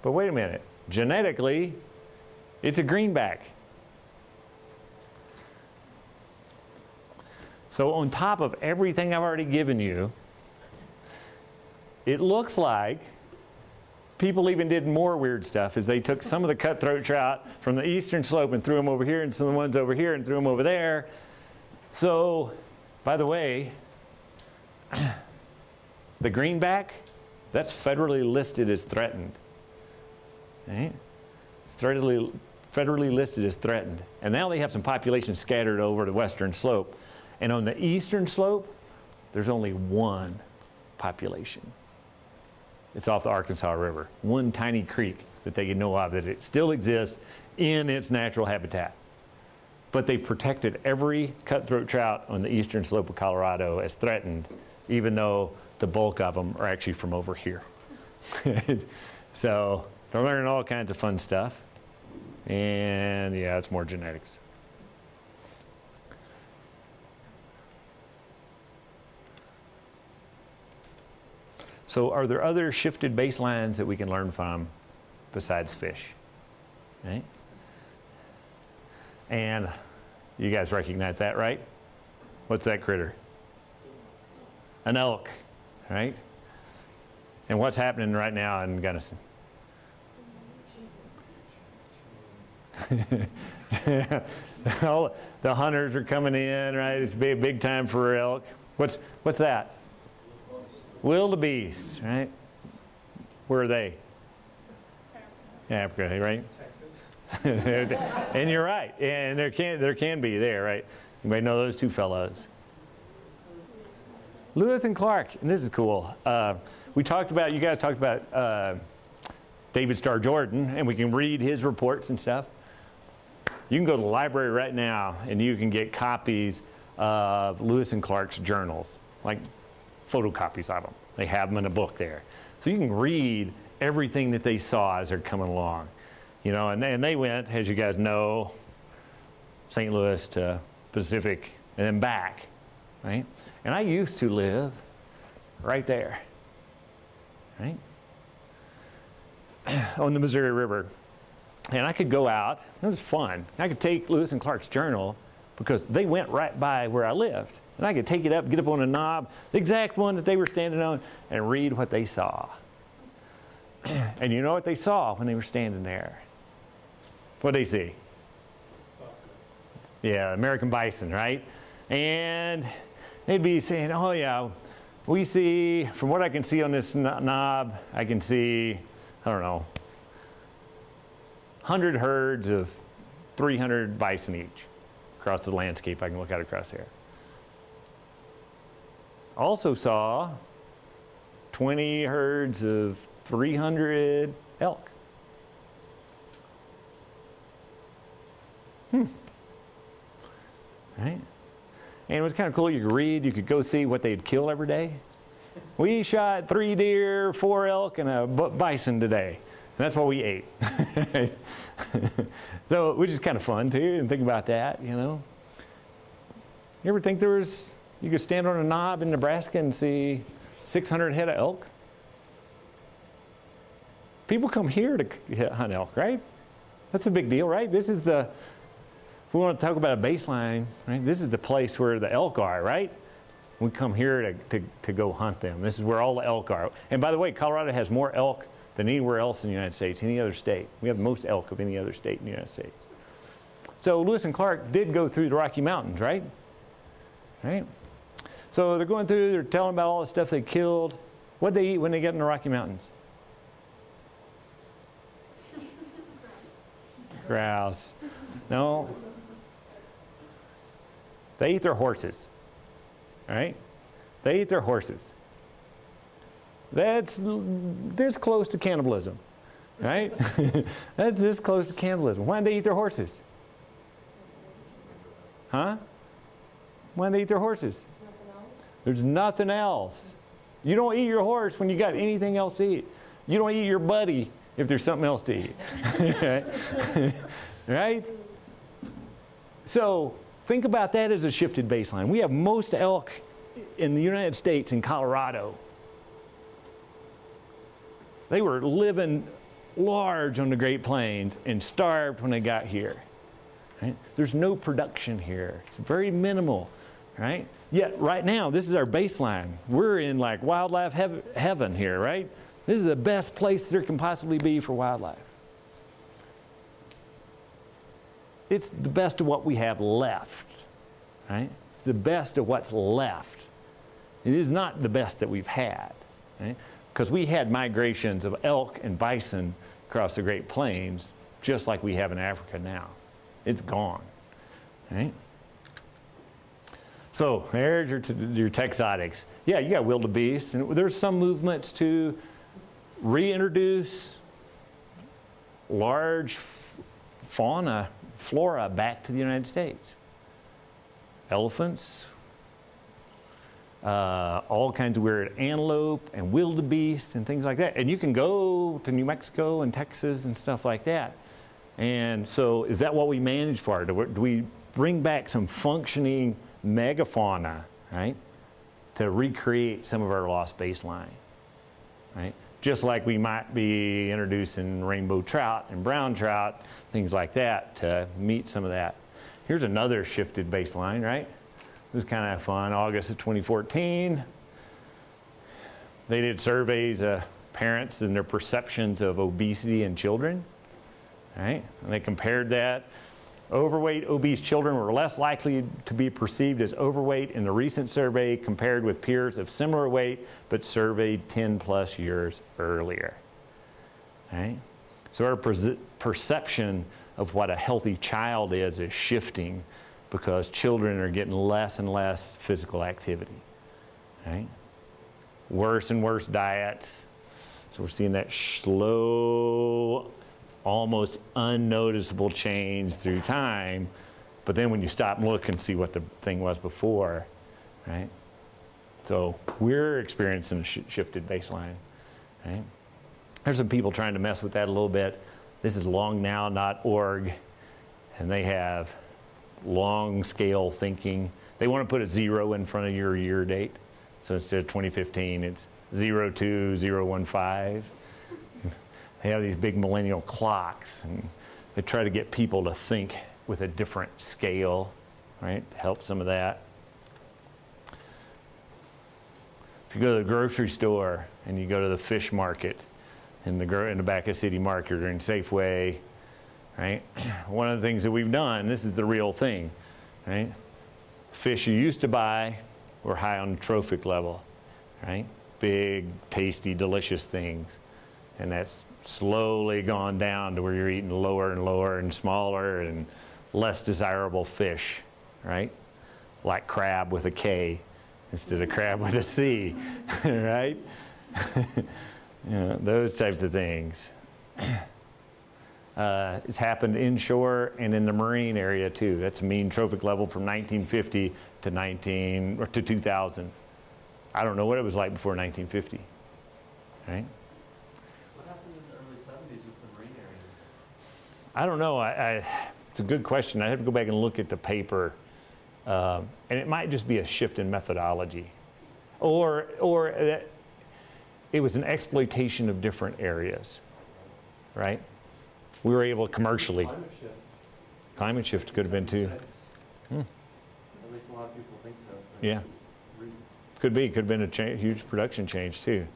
But wait a minute, genetically, it's a greenback. So on top of everything I've already given you, it looks like people even did more weird stuff as they took some of the cutthroat trout from the eastern slope and threw them over here and some of the ones over here and threw them over there. So, by the way, the greenback, that's federally listed as threatened. Right? It's federally listed as threatened. And now they have some population scattered over the western slope. And on the eastern slope, there's only one population. It's off the Arkansas River. One tiny creek that they know of, that it still exists in its natural habitat. But they protected every cutthroat trout on the eastern slope of Colorado as threatened, even though the bulk of them are actually from over here. So they're learning all kinds of fun stuff. And yeah, it's more genetics. So are there other shifted baselines that we can learn from besides fish? Right? And you guys recognize that, right? What's that critter? An elk, right? And what's happening right now in Gunnison? All the hunters are coming in, right? It's a big time for elk. What's that? Wildebeest, right? Where are they? Africa, right? And you're right. And there can be there, right? You may know those two fellows. Lewis and Clark, and this is cool. You guys talked about David Starr Jordan, and we can read his reports and stuff. You can go to the library right now, and you can get copies of Lewis and Clark's journals, like photocopies of them. They have them in a book there. So you can read everything that they saw as they're coming along. You know, and they went, as you guys know, St. Louis to Pacific and then back, right? And I used to live right there, right? On the Missouri River. And I could go out, it was fun. I could take Lewis and Clark's journal because they went right by where I lived. And I could take it up, get up on a knob, the exact one that they were standing on, and read what they saw. And you know what they saw when they were standing there? What'd they see? Yeah, American bison, right? And they'd be saying, oh yeah, we see, from what I can see on this knob, I can see, I don't know, 100 herds of 300 bison each across the landscape. I can look out across here. Also saw 20 herds of 300 elk. Right? And it was kind of cool. You could read, you could go see what they'd kill every day. We shot 3 deer, 4 elk, and a bison today. And that's what we ate. So, which is kind of fun too, and think about that, you know. You ever think you could stand on a knob in Nebraska and see 600 head of elk? People come here to hunt elk, right? That's a big deal, right? This is if we want to talk about a baseline, right? This is the place where the elk are, right? We come here to go hunt them. This is where all the elk are. And by the way, Colorado has more elk than anywhere else in the United States, any other state. We have the most elk of any other state in the United States. So Lewis and Clark did go through the Rocky Mountains, right? Right? So they're going through, they're telling about all the stuff they killed. What'd they eat when they get in the Rocky Mountains? Grouse. No. They eat their horses. All right? They eat their horses. That's this close to cannibalism, right? That's this close to cannibalism. Why did they eat their horses? Huh? Why did they eat their horses? Nothing else? There's nothing else. You don't eat your horse when you got anything else to eat. You don't eat your buddy if there's something else to eat. Right? So think about that as a shifted baseline. We have most elk in the United States in Colorado. They were living large on the Great Plains and starved when they got here. Right? There's no production here. It's very minimal, right? Yet right now, this is our baseline. We're in like wildlife heaven here, right? This is the best place there can possibly be for wildlife. It's the best of what we have left, right? It's the best of what's left. It is not the best that we've had, right? Because we had migrations of elk and bison across the Great Plains, just like we have in Africa now. It's gone, right? So there's your Texotics. Yeah, you got wildebeest, and there's some movements to reintroduce large flora back to the United States. Elephants, all kinds of weird antelope and wildebeest and things like that. And you can go to New Mexico and Texas and stuff like that. And so is that what we manage for? Do we bring back some functioning megafauna, right, to recreate some of our lost baseline, right? Just like we might be introducing rainbow trout and brown trout, things like that to meet some of that. Here's another shifted baseline, right? It was kind of fun. August of 2014, they did surveys of parents and their perceptions of obesity in children, right? And they compared that. Overweight, obese children were less likely to be perceived as overweight in the recent survey compared with peers of similar weight, but surveyed 10 plus years earlier. Right? So our perception of what a healthy child is shifting because children are getting less and less physical activity. Right? Worse and worse diets. So we're seeing that slow, almost unnoticeable change through time, but then when you stop and look and see what the thing was before, right? So we're experiencing a shifted baseline, right? There's some people trying to mess with that a little bit. This is longnow.org, and they have long scale thinking. They want to put a 0 in front of your year date. So instead of 2015, it's 02015. They have these big millennial clocks, and they try to get people to think with a different scale, right? To help some of that. If you go to the grocery store and you go to the fish market in the back of City Market or in Safeway, right? One of the things that we've done, this is the real thing, right? Fish you used to buy were high on the trophic level, right? Big, tasty, delicious things. And that's slowly gone down to where you're eating lower and lower and smaller and less desirable fish, right? Like crab with a K instead of crab with a C, right? Those types of things. It's happened inshore and in the marine area too. That's a mean trophic level from 1950 to 2000. I don't know what it was like before 1950, right? I don't know. It's a good question. I have to go back and look at the paper. And it might just be a shift in methodology. Or it was an exploitation of different areas, right? We were able commercially. Climate shift could have been too. At least a lot of people think so. Yeah. Could be. Could have been a huge production change too.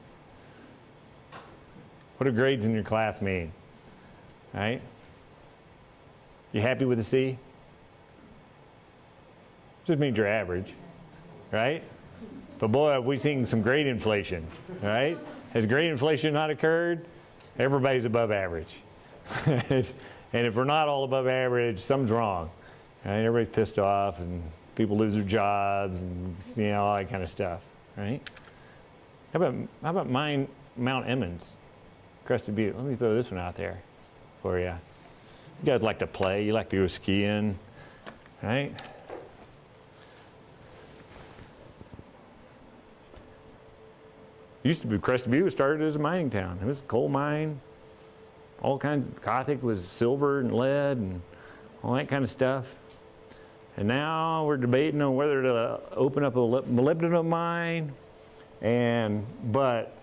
What do grades in your class mean? Right? You happy with a C? Just means you're average, right? But boy, have we seen some grade inflation, right? Has grade inflation not occurred? Everybody's above average. And if we're not all above average, something's wrong. Right? Everybody's pissed off and people lose their jobs and all that kind of stuff, right? How about Mount Emmons, Crested Butte? Let me throw this one out there for you. You guys like to play, you like to go skiing, right? Used to be, Crested Butte started as a mining town. It was a coal mine, all kinds of, Gothic was silver and lead and all that kind of stuff. And now we're debating on whether to open up a molybdenum mine, but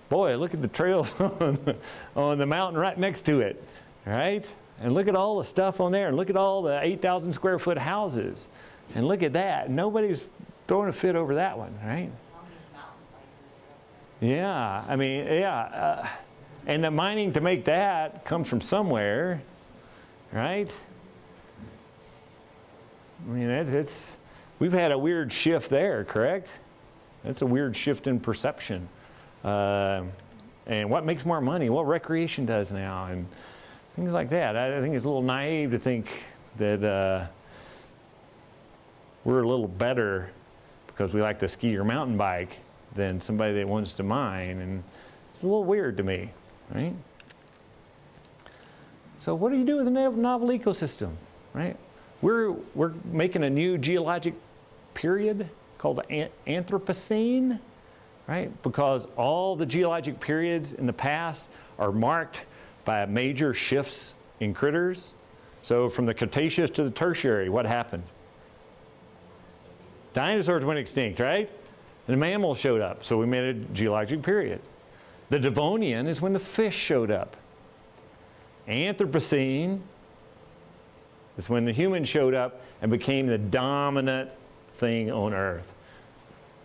boy, look at the trails on the mountain right next to it. Right? And look at all the stuff on there. And look at all the 8,000 square foot houses. And look at that. Nobody's throwing a fit over that one, right? Yeah. I mean, yeah. And the mining to make that comes from somewhere, right? I mean, we've had a weird shift there, correct? That's a weird shift in perception. And what makes more money? What recreation does now? And things like that. I think it's a little naive to think that we're a little better because we like to ski or mountain bike than somebody that wants to mine. And it's a little weird to me, right? So what do you do with a novel ecosystem, right? We're making a new geologic period called the Anthropocene, right? Because all the geologic periods in the past are marked by major shifts in critters. So from the Cretaceous to the Tertiary, what happened? Dinosaurs went extinct, right? And the mammals showed up, so we made a geologic period. The Devonian is when the fish showed up. Anthropocene is when the humans showed up and became the dominant thing on Earth.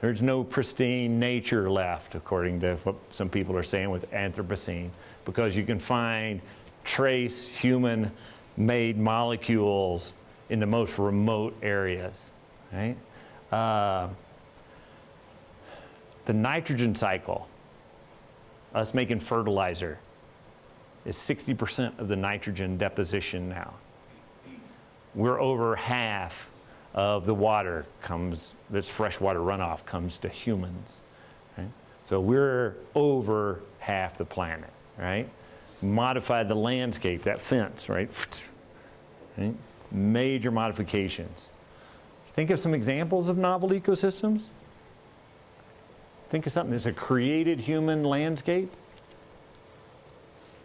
There's no pristine nature left, according to what some people are saying with Anthropocene, because you can find trace human-made molecules in the most remote areas, right? The nitrogen cycle, us making fertilizer, is 60% of the nitrogen deposition now. We're over half of the water that's freshwater runoff comes to humans, right? So we're over half the planet, right? Modified the landscape, that fence, right? Right? Major modifications. Think of some examples of novel ecosystems. Think of something that's a created human landscape.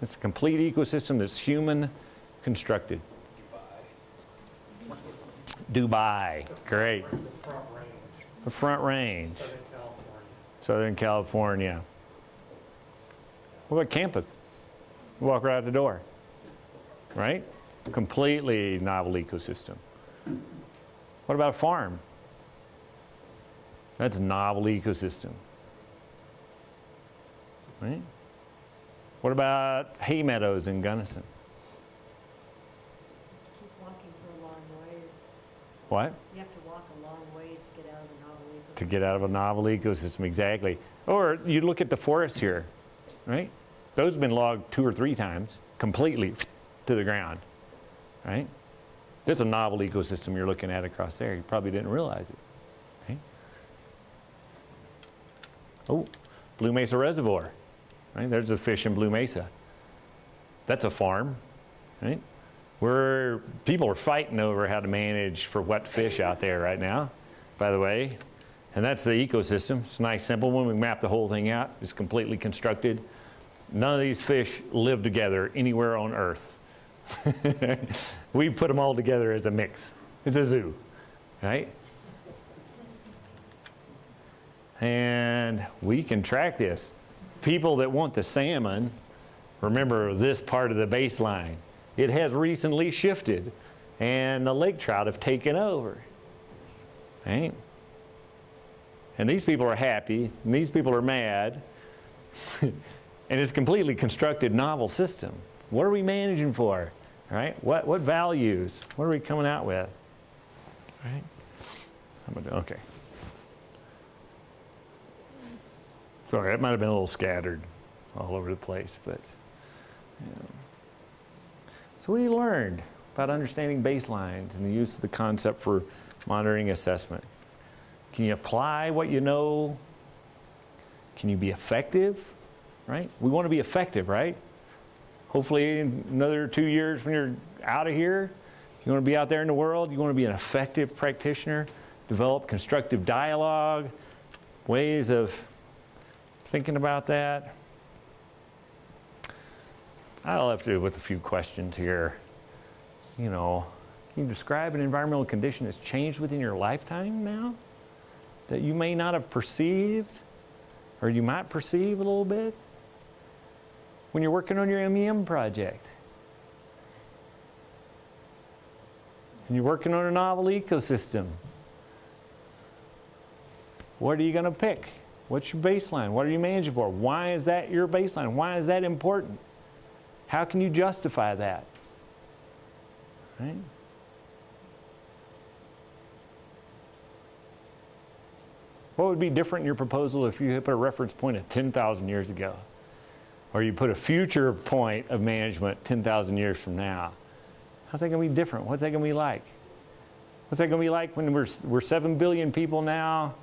It's a complete ecosystem that's human constructed. Dubai, great. The Front Range, The Front Range, Southern California. Southern California. What about campus? You walk right out the door, right? Completely novel ecosystem. What about a farm? That's a novel ecosystem, right? What about hay meadows in Gunnison? Keep walking for a long ways. What? You have to walk a long ways to get out of the novel ecosystem. To get out of a novel ecosystem, exactly. Or you look at the forests here, right? Those have been logged 2 or 3 times, completely to the ground, right? There's a novel ecosystem you're looking at across there. You probably didn't realize it, right? Oh, Blue Mesa Reservoir, right? There's the fish in Blue Mesa. That's a farm, right? Where people are fighting over how to manage for what fish out there right now, by the way. And that's the ecosystem. It's a nice, simple one. We map the whole thing out. It's completely constructed. None of these fish live together anywhere on Earth. We put them all together as a mix. It's a zoo, right? And we can track this. People that want the salmon, remember this part of the baseline. It has recently shifted, and the lake trout have taken over, right? And these people are happy, and these people are mad, and it's a completely constructed novel system. What are we managing for, right? What values? What are we coming out with, right? Okay. Sorry, that might have been a little scattered all over the place, but. Yeah. So what have you learned about understanding baselines and the use of the concept for monitoring assessment? Can you apply what you know? Can you be effective, right? We want to be effective, right? Hopefully in another 2 years when you're out of here, you want to be out there in the world, you want to be an effective practitioner, develop constructive dialogue, ways of thinking about that. I'll have to do with a few questions here. You know, can you describe an environmental condition that's changed within your lifetime now that you may not have perceived, or you might perceive a little bit when you're working on your MEM project? And you're working on a novel ecosystem. What are you going to pick? What's your baseline? What are you managing for? Why is that your baseline? Why is that important? How can you justify that? Right? What would be different in your proposal if you had put a reference point at 10,000 years ago? Or you put a future point of management 10,000 years from now? How's that going to be different? What's that going to be like? What's that going to be like when we're 7 billion people now?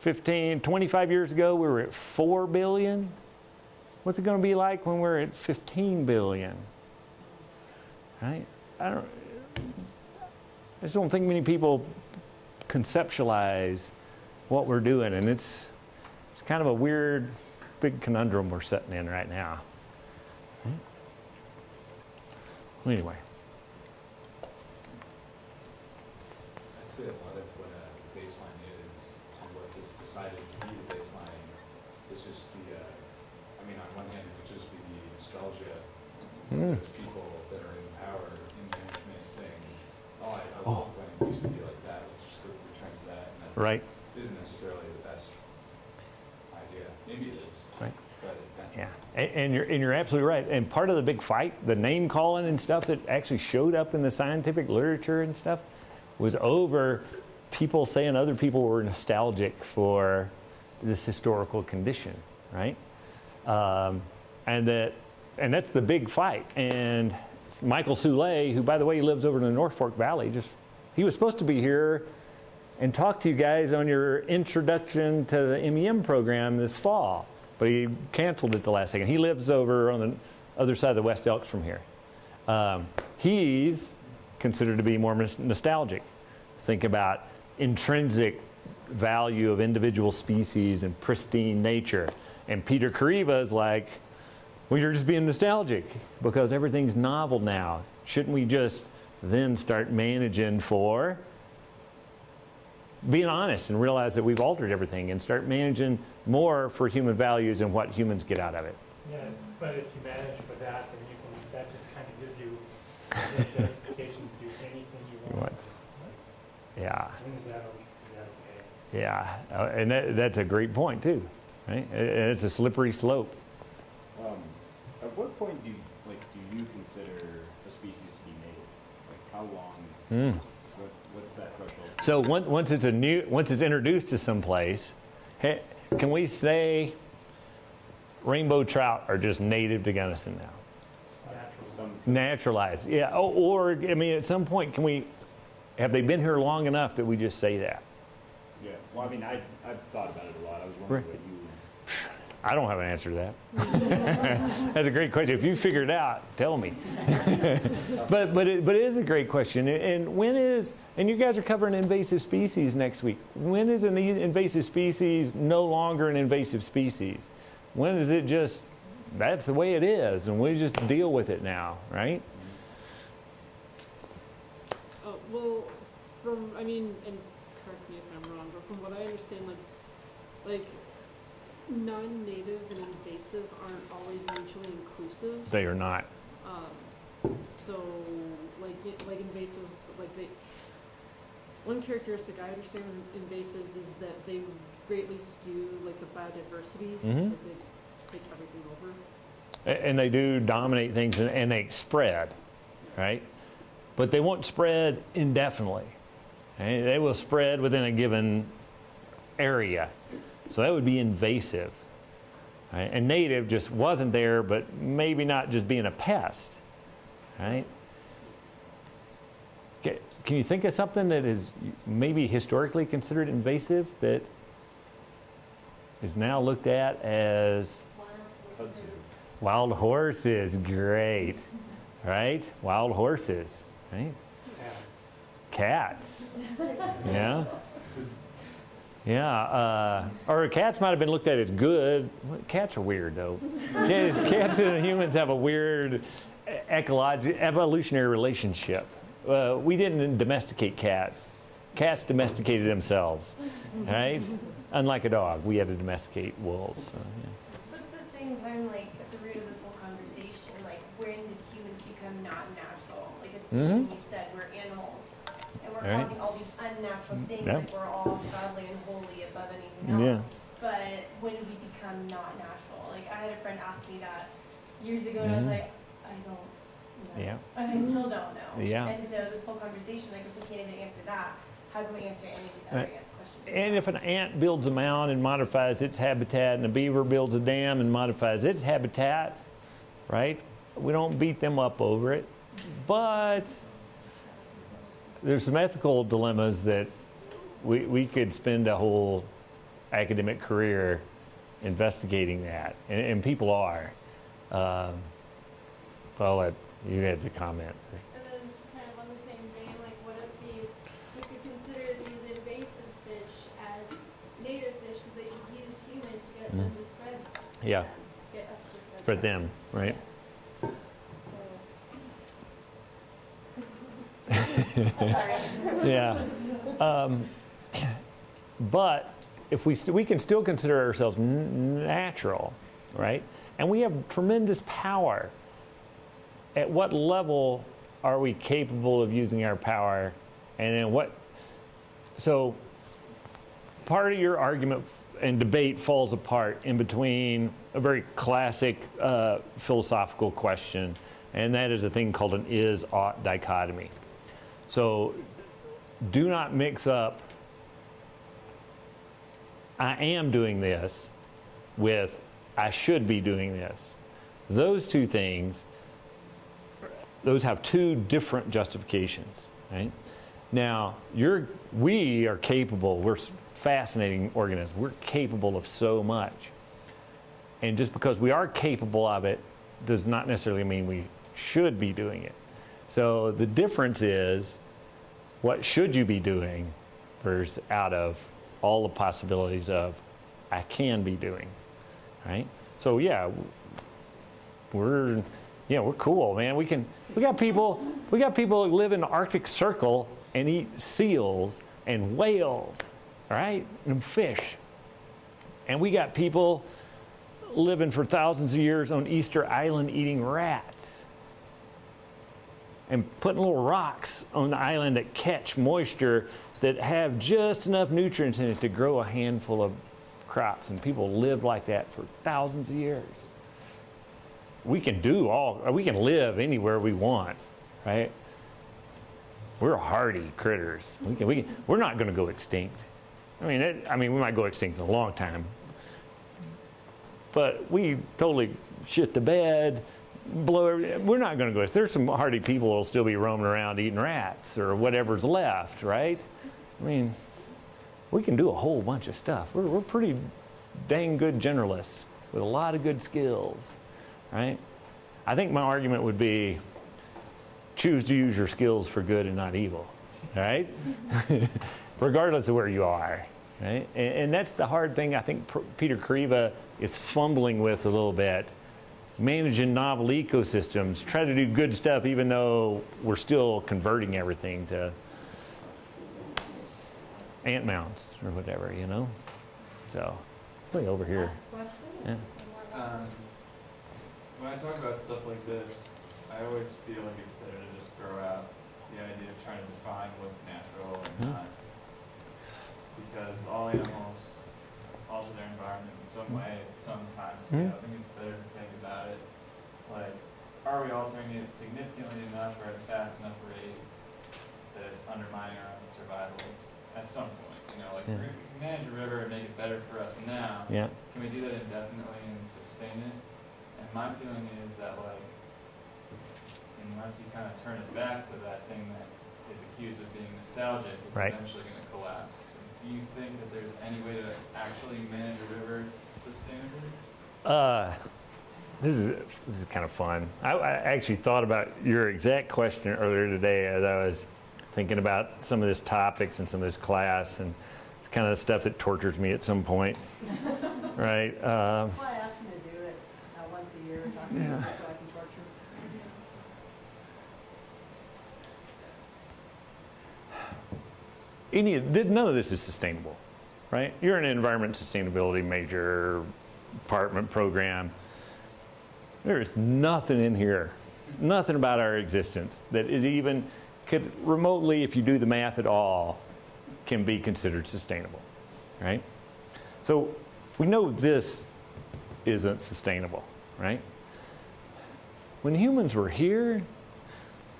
25 years ago, we were at 4 billion. What's it going to be like when we're at 15 billion? Right? I just don't think many people conceptualize what we're doing, and it's kind of a weird, big conundrum we're sitting in right now. Anyway. I'd say a lot of what a baseline is and what is decided to be the baseline is just the, I mean, on one hand, it could just be the nostalgia of those people that are in power in management saying, oh, I love when it used to be like that, let's just go return to that. And that Right. isn't necessarily the best idea. Maybe it is. Right. But Yeah, and you're absolutely right. And part of the big fight, the name calling and stuff that actually showed up in the scientific literature and stuff, was over people saying other people were nostalgic for this historical condition, right? And that's the big fight. And Michael Soule, who by the way lives over in the North Fork Valley, he was supposed to be here and talk to you guys on your introduction to the MEM program this fall. But he canceled it the last second. He lives over on the other side of the West Elks from here. He's considered to be more nostalgic. Think about intrinsic value of individual species and pristine nature. And Peter Kariba is like, well, you're just being nostalgic because everything's novel now. Shouldn't we just then start managing for being honest and realize that we've altered everything and start managing more for human values and what humans get out of it? Yeah, but if you manage for that, then you can, that just kind of gives you the justification to do anything you want. It's like, yeah. When is that okay? Yeah, and that's a great point too, right? And it's a slippery slope. At what point do you consider a species to be native? Like how long? What's that threshold? So once it's introduced to some place, hey, can we say rainbow trout are just native to Gunnison now? It's natural. Naturalized, yeah. Or I mean, at some point, have they been here long enough that we just say that? Yeah. Well, I mean, I've thought about it a lot. I was wondering what you. I don't have an answer to that. That's a great question. If you figure it out, tell me. but it is a great question. And you guys are covering invasive species next week. When is an invasive species no longer an invasive species? When is it just, that's the way it is, and we just deal with it now, right? Well, and correct me if I'm wrong, but from what I understand, like non-native and invasive aren't always mutually inclusive. They are not. So, like invasives, one characteristic I understand in invasives is that they greatly skew like the biodiversity. Mm-hmm. Like they just take everything over. And they do dominate things, and they spread, right? But they won't spread indefinitely. Okay? They will spread within a given area. So that would be invasive. Right? And native just wasn't there, but maybe not just being a pest. Right? Can you think of something that is maybe historically considered invasive that is now looked at as wild horses? Great. Right? Wild horses. Right? Cats. Yeah. Yeah, or cats might have been looked at as good. Cats are weird, though. Cats and humans have a weird evolutionary relationship. We didn't domesticate cats. Cats domesticated themselves, right? Unlike a dog, we had to domesticate wolves. So, yeah. But at the same time, at the root of this whole conversation, when did humans become not natural? Like at the beginning you said we're animals, and we're causing all these unnatural things, like we're all godly and holy above anything else. But when did we become not natural? Like I had a friend ask me that years ago, and I was like, I don't know. Yeah. And I still don't know. Yeah. And so this whole conversation, if we can't even answer that, how can we answer any of these other questions? And if an ant builds a mound and modifies its habitat, and a beaver builds a dam and modifies its habitat, right? We don't beat them up over it. But there's some ethical dilemmas that we could spend a whole academic career investigating that, and people are. I'll let you have to comment. And then kind of on the same vein, what if we could consider these invasive fish as native fish because they just used humans to get them to spread Yeah. them, get us to Spread them, right? So, Yeah. But if we can still consider ourselves natural, right? And we have tremendous power. At what level are we capable of using our power? And then what? So part of your argument and debate falls apart in between a very classic philosophical question, and that is a thing called an is-ought dichotomy. So do not mix up I am doing this with I should be doing this. Those two things, those have two different justifications, right? Now, we are capable, we're fascinating organisms, we're capable of so much. And just because we are capable of it does not necessarily mean we should be doing it. So the difference is, what should you be doing versus out of all the possibilities of I can be doing, right? So yeah, we're cool, man. We got people who live in the Arctic Circle and eat seals and whales, right? And fish. And we got people living for thousands of years on Easter Island eating rats and putting little rocks on the island that catch moisture that have just enough nutrients in it to grow a handful of crops. And people live like that for thousands of years. We can live anywhere we want, right? We're hardy critters. We're not going to go extinct. I mean, we might go extinct in a long time, but we totally shit the bed, we're not going to go. There's some hardy people who will still be roaming around eating rats or whatever's left, right? I mean, we can do a whole bunch of stuff. We're pretty dang good generalists with a lot of good skills, right? I think my argument would be choose to use your skills for good and not evil, right? Regardless of where you are, right? And that's the hard thing I think Peter Kariva is fumbling with a little bit. Managing novel ecosystems, try to do good stuff even though we're still converting everything to ant mounds or whatever, you know? So, it's way over here. Last question? Yeah. When I talk about stuff like this, I always feel like it's better to just throw out the idea of trying to define what's natural and not. Because all animals alter their environment in some way, sometimes. I think it's better to think about it like, are we altering it significantly enough or at a fast enough rate that it's undermining our own survival at some point? You know, like we're going to manage a river and make it better for us now. Yeah. Can we do that indefinitely and sustain it? And my feeling is that, like, unless you kind of turn it back to that thing that is accused of being nostalgic, it's eventually going to collapse. Do you think that there's any way to actually manage a river sustainably? This is kind of fun. I actually thought about your exact question earlier today as I was thinking about some of these topics and some of this class, and it's kind of the stuff that tortures me at some point, right? That's why I asked him to do it once a year, talking to me so I can torture him. None of this is sustainable, right? You're in an environment sustainability major department program. There is nothing in here, nothing about our existence that is even, could remotely, if you do the math at all, can be considered sustainable, right? So we know this isn't sustainable, right? When humans were here,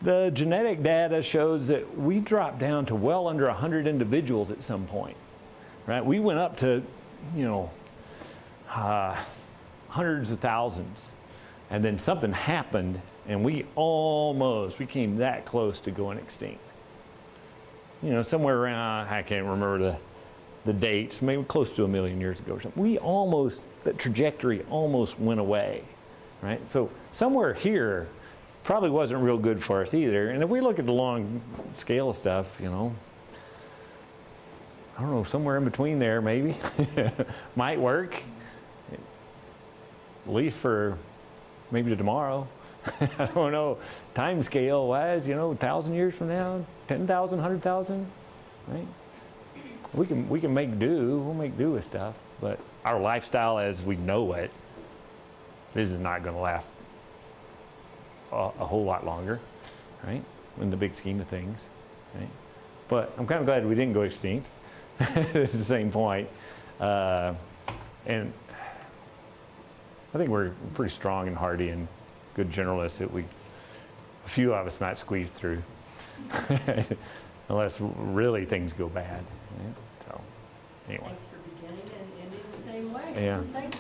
the genetic data shows that we dropped down to well under 100 individuals at some point, right? We went up to, hundreds of thousands. And then something happened, and we came that close to going extinct. Somewhere around, I can't remember the dates, maybe close to 1 million years ago or something. That trajectory almost went away, right? So somewhere here probably wasn't real good for us either. And if we look at the long scale of stuff, I don't know, somewhere in between there maybe might work, at least for maybe to tomorrow. I don't know, time scale wise, 1,000 years from now, 10,000, 100,000, right? We can make do. We'll make do with stuff, but our lifestyle as we know it, this is not going to last a whole lot longer, right? In the big scheme of things, right? But I'm kind of glad we didn't go extinct. It's the same point, and I think we're pretty strong and hardy and good generalists that a few of us might squeeze through, unless really things go bad. Right? So, anyway. Thanks for beginning and ending the same way. Yeah. Thanks.